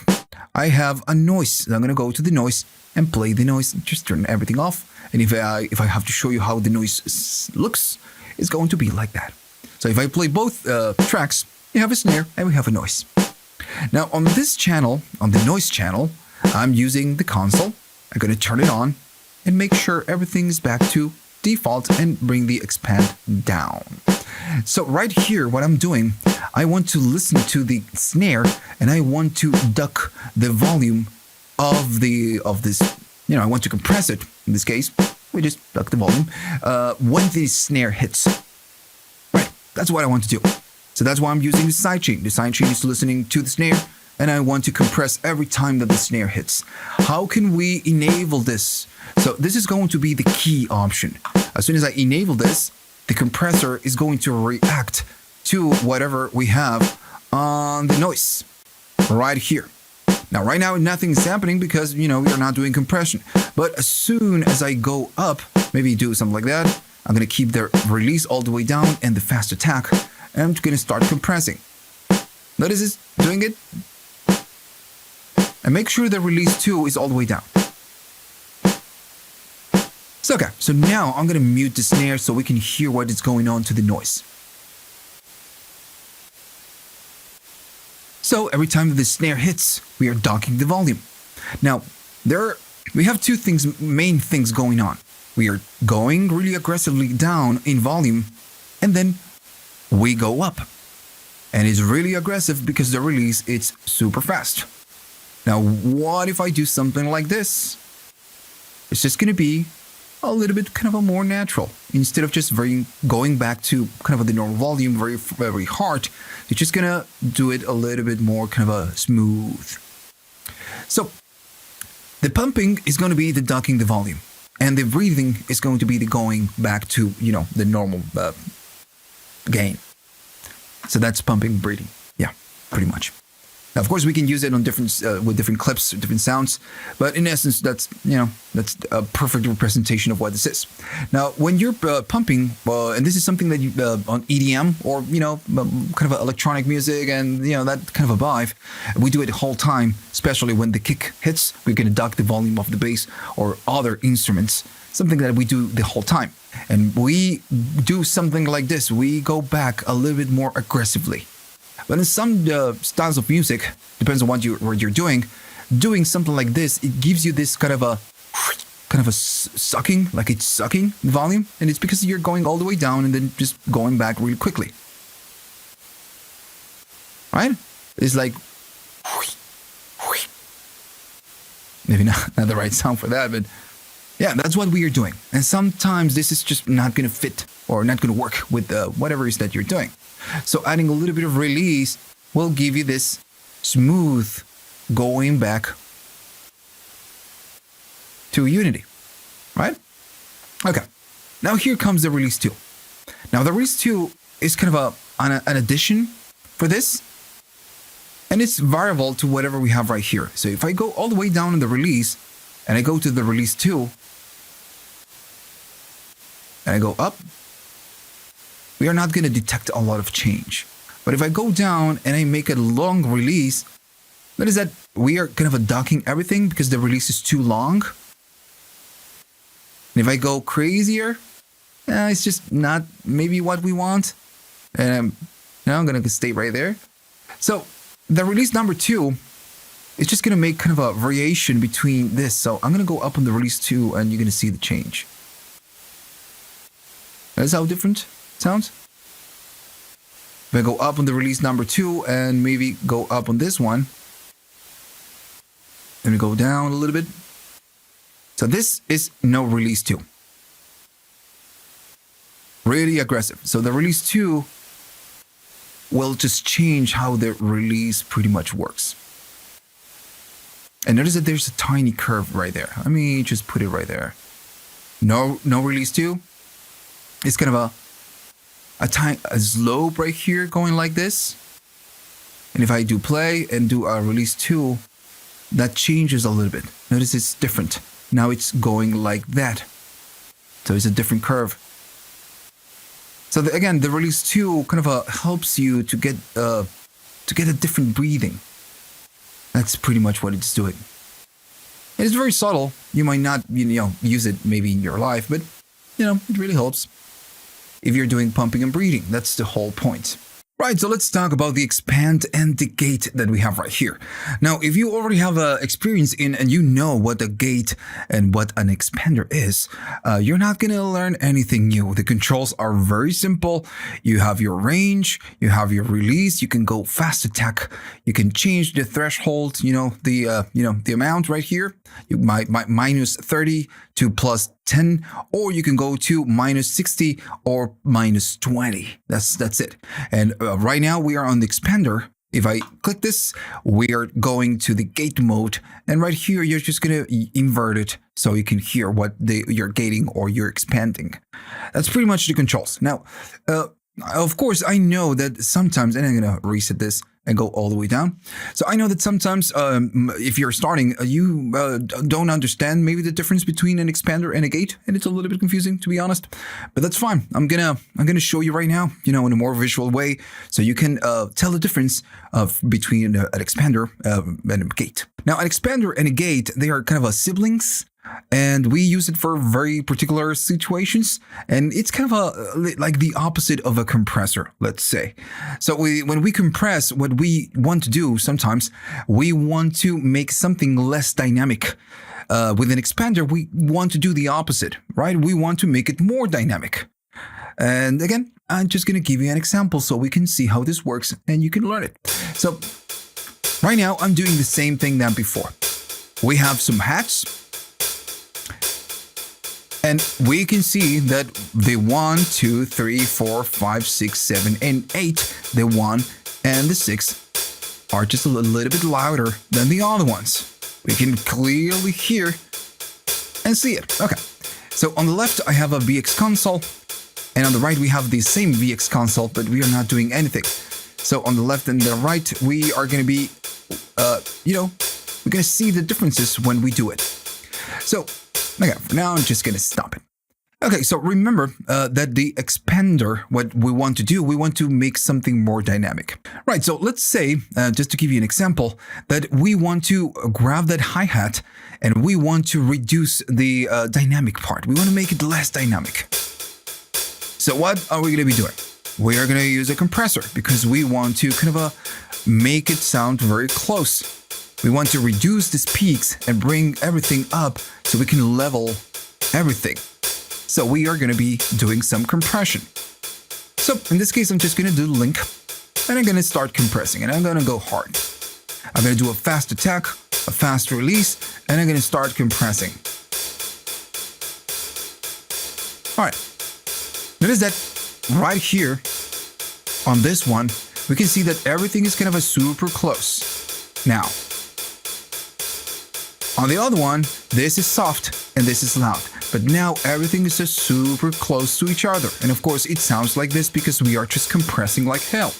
I have a noise. So I'm going to go to the noise and play the noise, just turn everything off. And if I have to show you how the noise looks, it's going to be like that. So if I play both tracks, you have a snare and we have a noise. Now on this channel, on the noise channel, I'm using the console. I'm going to turn it on and make sure everything is back to default and bring the expand down. So right here, what I'm doing, I want to listen to the snare and I want to duck the volume of this. I want to compress it. In this case, we just duck the volume when the snare hits. Right, that's what I want to do. So that's why I'm using the sidechain. The sidechain is listening to the snare and I want to compress every time that the snare hits. How can we enable this? So this is going to be the key option. As soon as I enable this, the compressor is going to react to whatever we have on the noise right here. Now, right now, nothing is happening because, we are not doing compression. But as soon as I go up, maybe do something like that, I'm going to keep the release all the way down and the fast attack. And I'm going to start compressing. Notice it's doing it. And make sure the release 2 is all the way down. So, okay, so now I'm going to mute the snare so we can hear what is going on to the noise. So every time the snare hits, we are docking the volume. Now, we have two main things going on. We are going really aggressively down in volume, and then we go up. And it's really aggressive because the release is super fast. Now, what if I do something like this? It's just going to be a little bit kind of a more natural. Instead of just going back to kind of the normal volume, very, very hard, you're just going to do it a little bit more kind of a smooth. So the pumping is going to be the ducking the volume. And the breathing is going to be the going back to, the normal gain. So that's pumping, breathing. Yeah, pretty much. Now, of course, we can use it on with different clips, different sounds, but in essence, that's a perfect representation of what this is. Now, when you're pumping, and this is something that you on EDM or kind of electronic music and that kind of a vibe, we do it the whole time. Especially when the kick hits, we're gonna duck the volume of the bass or other instruments. Something that we do the whole time, and we do something like this. We go back a little bit more aggressively. But in some styles of music, depends on what you're doing something like this, it gives you this kind of a sucking, like it's sucking the volume, and it's because you're going all the way down and then just going back really quickly. Right? It's like maybe not the right sound for that, but yeah, that's what we are doing. And sometimes this is just not going to fit or not going to work with whatever it is that you're doing. So adding a little bit of release will give you this smooth going back to unity, right? Okay, now here comes the release 2. Now the release 2 is kind of an addition for this, and it's variable to whatever we have right here. So if I go all the way down in the release, and I go to the release 2, and I go up, we are not going to detect a lot of change. But if I go down and I make a long release, notice that we are kind of docking everything because the release is too long. And if I go crazier, it's just not maybe what we want. And I'm going to stay right there. So the release number 2 is just going to make kind of a variation between this. So I'm going to go up on the release 2 and you're going to see the change. That's how different it sounds. If I go up on the release number 2 and maybe go up on this one, then we go down a little bit. So this is no release 2. Really aggressive. So the release 2 will just change how the release pretty much works. And notice that there's a tiny curve right there. Let me just put it right there. No release 2. It's kind of a slow break here going like this. And if I do play and do a release 2, that changes a little bit. Notice it's different. Now it's going like that. So it's a different curve. So again, the release 2 kind of helps you to get a different breathing. That's pretty much what it's doing. It's very subtle. You might not, use it maybe in your life, but it really helps if you're doing pumping and breathing. That's the whole point. Right, so let's talk about the expand and the gate that we have right here. Now, if you already have experience in and you know what a gate and what an expander is, you're not going to learn anything new. The controls are very simple. You have your range, you have your release, you can go fast attack, you can change the threshold, the amount right here. You might minus 30 to plus 10, or you can go to minus 60 or minus 20. That's it. And right now we are on the expander. If I click this, we are going to the gate mode. And right here, you're just going to invert it so you can hear what you're gating or you're expanding. That's pretty much the controls. Now, of course, I know that sometimes, and I'm going to reset this and go all the way down. So I know that sometimes if you're starting, you don't understand maybe the difference between an expander and a gate, and it's a little bit confusing, to be honest. But that's fine. I'm gonna show you right now, in a more visual way, so you can tell the difference between an expander and a gate. Now, an expander and a gate, they are kind of siblings. And we use it for very particular situations. And it's kind of like the opposite of a compressor, let's say. So when we compress, what we want to do sometimes, we want to make something less dynamic. With an expander, we want to do the opposite, right? We want to make it more dynamic. And again, I'm just going to give you an example so we can see how this works and you can learn it. So right now, I'm doing the same thing than before. We have some hats. And we can see that the 1, 2, 3, 4, 5, 6, 7, and 8, the 1 and the 6 are just a little bit louder than the other ones. We can clearly hear and see it. Okay, so on the left, I have a BX console, and on the right, we have the same BX console, but we are not doing anything. So on the left and the right, we are going to be, we're going to see the differences when we do it. So, okay, for now, I'm just going to stop it. Okay, so remember that the expander, what we want to do, we want to make something more dynamic. Right, so let's say, just to give you an example, that we want to grab that hi-hat and we want to reduce the dynamic part. We want to make it less dynamic. So what are we going to be doing? We are going to use a compressor because we want to kind of make it sound very close. We want to reduce these peaks and bring everything up so we can level everything. So we are going to be doing some compression. So in this case, I'm just going to do link and I'm going to start compressing and I'm going to go hard. I'm going to do a fast attack, a fast release, and I'm going to start compressing. All right. Notice that right here on this one, we can see that everything is kind of super close. Now, on the other one, this is soft and this is loud. But now everything is just super close to each other. And of course, it sounds like this because we are just compressing like hell.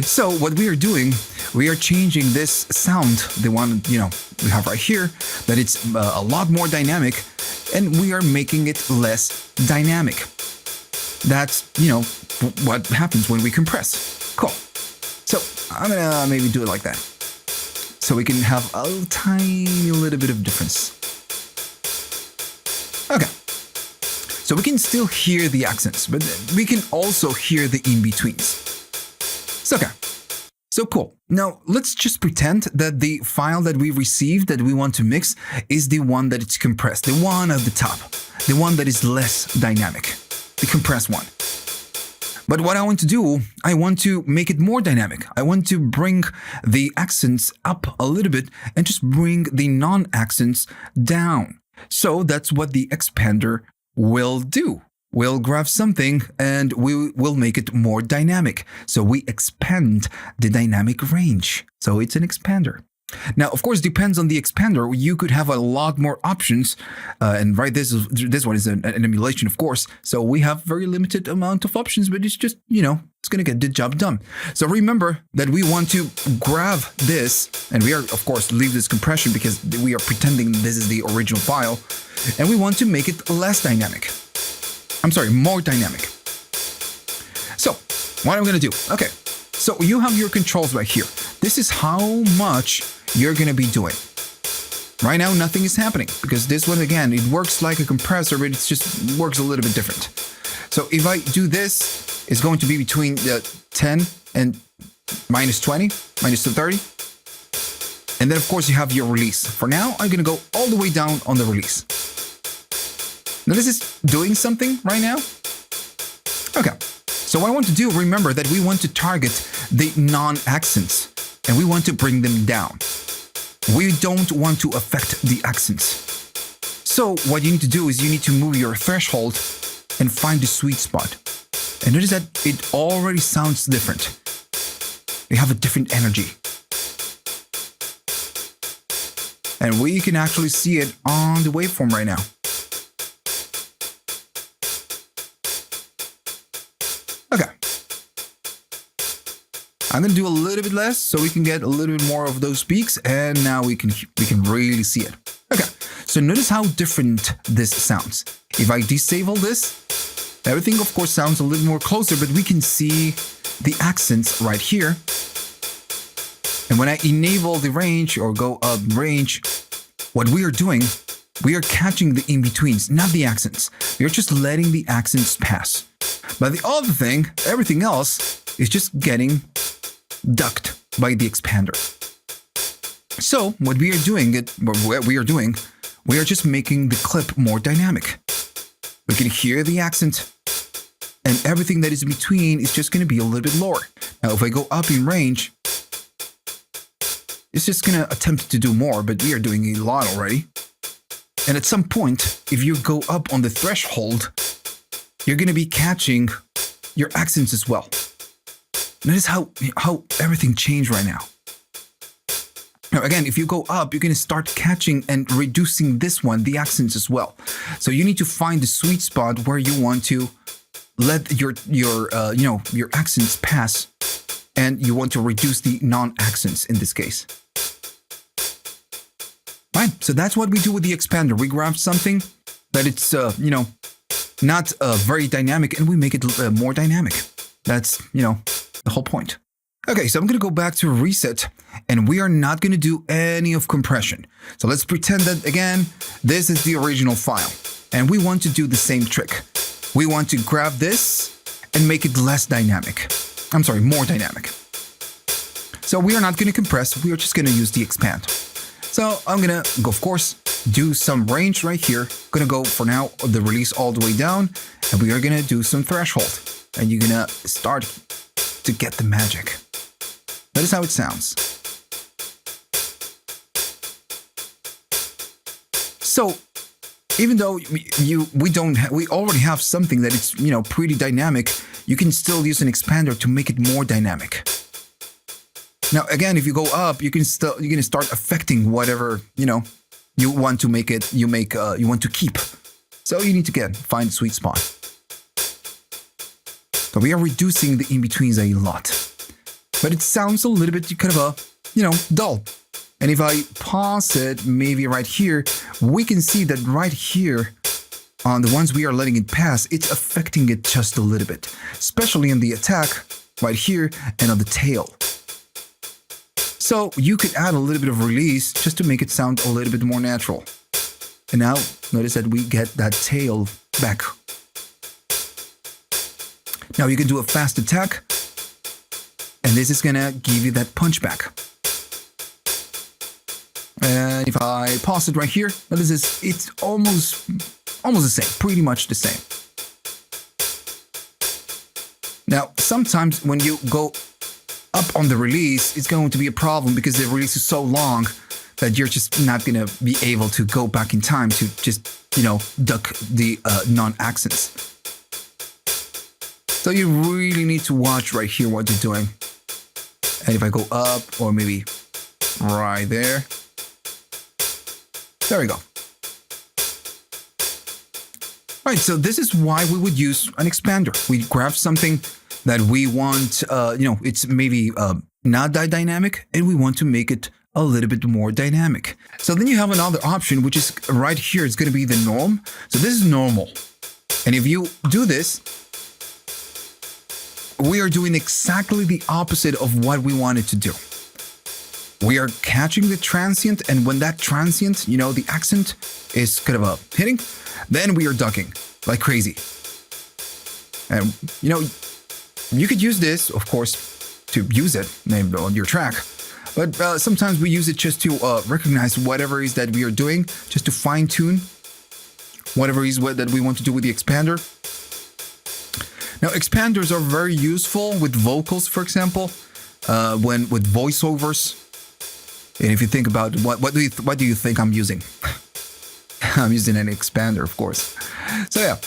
So what we are doing, we are changing this sound, the one, we have right here, that it's a lot more dynamic, and we are making it less dynamic. That's, what happens when we compress. Cool. So I'm gonna maybe do it like that, so we can have a tiny little bit of difference. Okay. So we can still hear the accents, but we can also hear the in-betweens. It's okay. So cool. Now let's just pretend that the file that we received that we want to mix is the one that it's compressed, the one at the top, the one that is less dynamic, the compressed one. But what I want to do, I want to make it more dynamic. I want to bring the accents up a little bit and just bring the non-accents down. So that's what the expander will do. We'll grab something and we will make it more dynamic. So we expand the dynamic range. So it's an expander. Now, of course, depends on the expander. You could have a lot more options, and right, this one is an emulation, of course. So we have very limited amount of options, but it's just it's gonna get the job done. So remember that we want to grab this, and we are of course leave this compression because we are pretending this is the original file, and we want to make it less dynamic. I'm sorry, more dynamic. So what I'm gonna do? Okay, so you have your controls right here. This is how much you're going to be doing. Right now, nothing is happening because this one, again, it works like a compressor, but it just works a little bit different. So if I do this, it's going to be between the 10 and minus 20, minus 30. And then, of course, you have your release. For now, I'm going to go all the way down on the release. Now, this is doing something right now. Okay. So what I want to do, remember that we want to target the non-accents. And we want to bring them down. We don't want to affect the accents. So what you need to do is you need to move your threshold and find the sweet spot. And notice that it already sounds different. We have a different energy. And we can actually see it on the waveform right now. Okay. I'm going to do a little bit less so we can get a little bit more of those peaks, and now we can really see it. Okay, so notice how different this sounds. If I disable this, everything of course sounds a little more closer, but we can see the accents right here. And when I enable the range or go up range, what we are doing, we are catching the in-betweens, not the accents. We are just letting the accents pass. But the other thing, everything else is just getting ducked by the expander. So what we are just making the clip more dynamic. We can hear the accent, and everything that is in between is just going to be a little bit lower. Now, if I go up in range, it's just going to attempt to do more, but we are doing a lot already. And at some point, if you go up on the threshold, you're going to be catching your accents as well. Notice how everything changed right now. Now again, if you go up, you're going to start catching and reducing this one, the accents as well. So you need to find the sweet spot where you want to let your accents pass, and you want to reduce the non-accents in this case. Fine. So that's what we do with the expander. We grab something that it's not very dynamic, and we make it more dynamic. That's the whole point. Okay, so I'm going to go back to reset, and we are not going to do any of compression. So let's pretend that, again, this is the original file, and we want to do the same trick. We want to grab this and make it less dynamic. I'm sorry, more dynamic. So we are not going to compress, we are just going to use the expand. So I'm going to go, of course, do some range right here. Going to go, for now, the release all the way down, and we are going to do some threshold. And you're going to start to get the magic. That is how it sounds. So, even though we already have something that it's pretty dynamic, you can still use an expander to make it more dynamic. Now, again, if you go up, you're going to start affecting whatever you want to make it. You want to keep. So you need to find the sweet spot. So we are reducing the in-betweens a lot. But it sounds a little bit kind of dull. And if I pause it, maybe right here, we can see that right here, on the ones we are letting it pass, it's affecting it just a little bit. Especially in the attack, right here, and on the tail. So you could add a little bit of release just to make it sound a little bit more natural. And now, notice that we get that tail back. Now you can do a fast attack, and this is gonna give you that punch back. And if I pause it right here, it's almost the same, pretty much the same. Now, sometimes when you go up on the release, it's going to be a problem because the release is so long that you're just not gonna be able to go back in time to just, duck the non-accents. So you really need to watch right here what you're doing. And if I go up or maybe right there. There we go. Right, so this is why we would use an expander. We grab something that we want, it's maybe not that dynamic, and we want to make it a little bit more dynamic. So then you have another option, which is right here. It's going to be the norm. So this is normal. And if you do this, we are doing exactly the opposite of what we wanted to do. We are catching the transient, and when that transient, the accent is kind of hitting, then we are ducking like crazy. And, you could use this, of course, to use it maybe on your track. But sometimes we use it just to recognize whatever it is that we are doing, just to fine-tune whatever it is that we want to do with the expander. Now, expanders are very useful with vocals, for example, with voiceovers. And if you think about what do you think I'm using? I'm using an expander, of course. So yeah.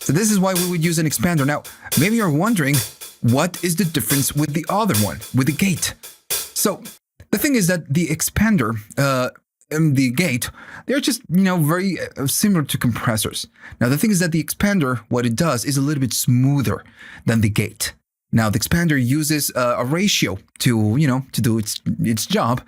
So this is why we would use an expander. Now, maybe you're wondering, what is the difference with the other one, with the gate? So the thing is that the expander and the gate, they're just, very similar to compressors. Now, the thing is that the expander, what it does is a little bit smoother than the gate. Now, the expander uses a ratio to do its job,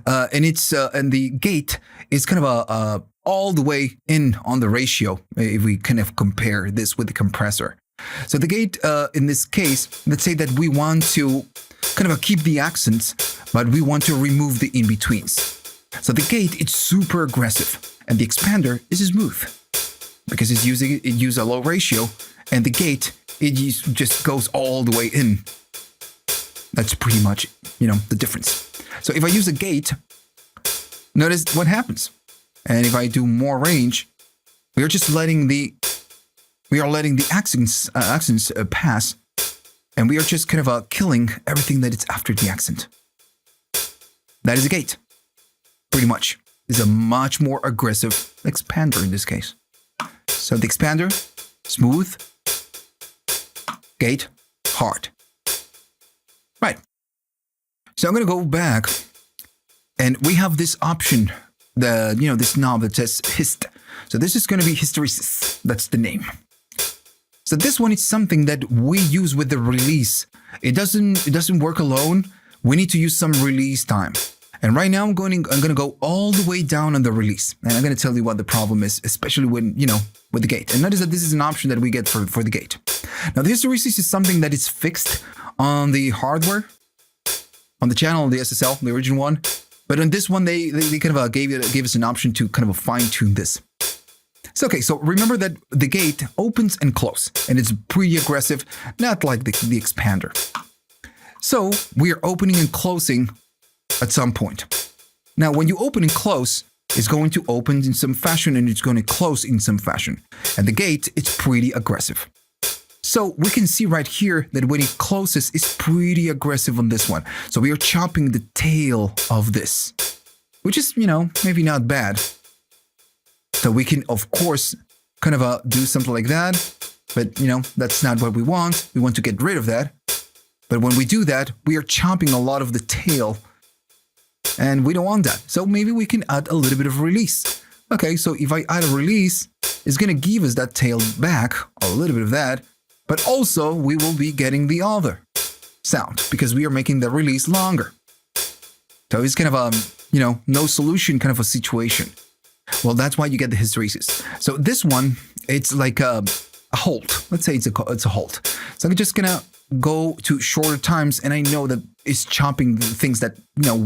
and the gate is kind of all the way in on the ratio if we kind of compare this with the compressor. So the gate, in this case, let's say that we want to kind of keep the accents, but we want to remove the in-betweens. So the gate, it's super aggressive, and the expander is smooth because it uses a low ratio, and the gate, it just goes all the way in. That's pretty much, the difference. So if I use a gate, notice what happens. And if I do more range, we are letting the accents pass, and we are just kind of killing everything that is after the accent. That is a gate. Pretty much. It's a much more aggressive expander in this case. So the expander, smooth. Gate, hard. Right. So I'm going to go back, and we have this option, this knob that says Hyst. So this is going to be hysteresis. That's the name. So this one is something that we use with the release. It doesn't work alone. We need to use some release time. And right now I'm going to go all the way down on the release. And I'm going to tell you what the problem is, especially when, with the gate. And notice that this is an option that we get for the gate. Now, the hysteresis is something that is fixed on the hardware, on the channel, the SSL, the original one. But on this one, they kind of gave us an option to kind of fine-tune this. So, okay, so remember that the gate opens and closes, and it's pretty aggressive, not like the expander. So we are opening and closing at some point. Now, when you open and close, it's going to open in some fashion, and it's going to close in some fashion. And the gate, it's pretty aggressive. So we can see right here that when it closes, it's pretty aggressive on this one. So we are chopping the tail of this, which is, maybe not bad. So we can, of course, kind of do something like that. But, that's not what we want. We want to get rid of that. But when we do that, we are chopping a lot of the tail. And we don't want that. So maybe we can add a little bit of release. Okay, so if I add a release, it's going to give us that tail back, a little bit of that. But also, we will be getting the other sound because we are making the release longer. So it's kind of a, no solution kind of a situation. Well, that's why you get the hysteresis. So this one, it's like a halt. Let's say it's a halt. So I'm just going to go to shorter times, and I know that it's chopping the things that,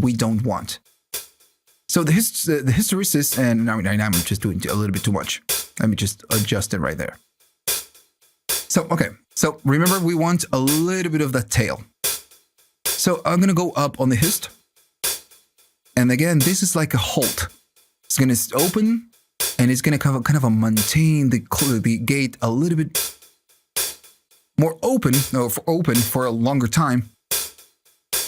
we don't want. So the hysteresis, and I'm just doing a little bit too much. Let me just adjust it right there. So, okay. So remember, we want a little bit of that tail. So I'm going to go up on the Hyst. And again, this is like a halt. It's going to open, and it's going to kind of maintain the gate a little bit more open for a longer time.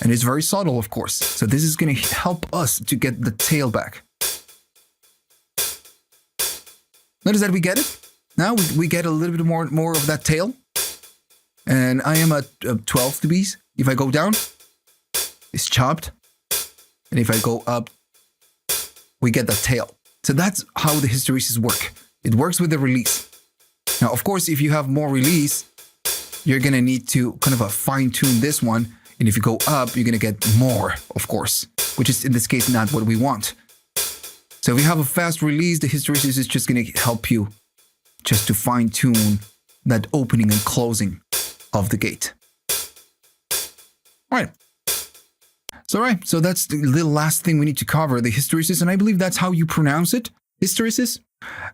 And it's very subtle, of course. So this is going to help us to get the tail back. Notice that we get it. Now we get a little bit more of that tail. And I am at 12 dBs. If I go down, it's chopped. And if I go up, we get the tail. So that's how the hysteresis work. It works with the release. Now, of course, if you have more release, you're going to need to kind of fine tune this one. And if you go up, you're going to get more, of course, which is in this case not what we want. So if you have a fast release, the hysteresis is just going to help you just to fine tune that opening and closing of the gate. All right. So that's the little last thing we need to cover, the hysteresis, and I believe that's how you pronounce it, hysteresis.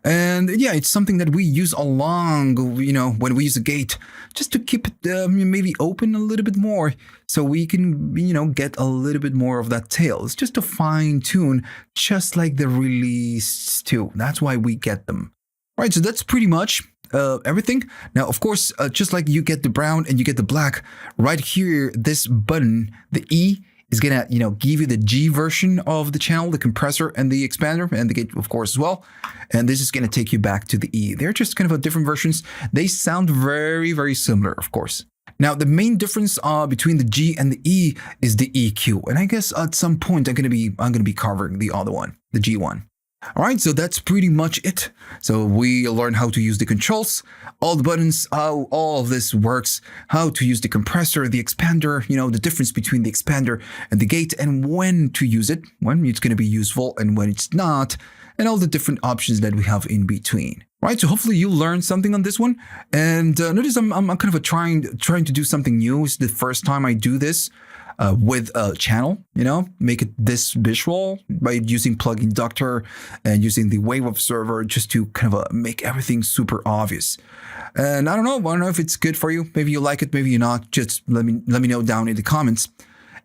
And yeah, it's something that we use along, when we use a gate, just to keep it maybe open a little bit more, so we can, get a little bit more of that tail. It's just to fine tune, just like the release too. That's why we get them. All right, so that's pretty much everything. Now, of course, just like you get the brown and you get the black, right here, this button, the E, is gonna, give you the G version of the channel, the compressor and the expander and the gate, of course, as well. And this is gonna take you back to the E. They're just kind of different versions. They sound very, very similar, of course. Now, the main difference between the G and the E is the EQ. And I guess at some point I'm gonna be covering the other one, the G one. All right, so that's pretty much it. So we learned how to use the controls, all the buttons, how all of this works, how to use the compressor, the expander, the difference between the expander and the gate, and when to use it, when it's going to be useful and when it's not, and all the different options that we have in between. All right, so hopefully you learned something on this one. And notice I'm kind of trying to do something new. It's the first time I do this. With a channel, make it this visual by using plugin Doctor and using the Wave Observer just to kind of make everything super obvious. And I don't know if it's good for you. Maybe you like it, maybe you're not. Just let me know down in the comments.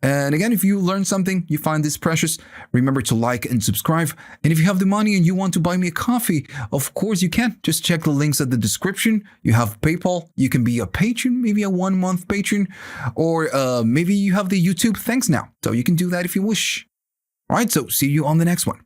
And again, if you learned something, you find this precious, remember to like and subscribe. And if you have the money and you want to buy me a coffee, of course you can. Just check the links at the description. You have PayPal. You can be a patron, maybe a 1-month patron, or maybe you have the YouTube thanks now. So you can do that if you wish. All right, so see you on the next one.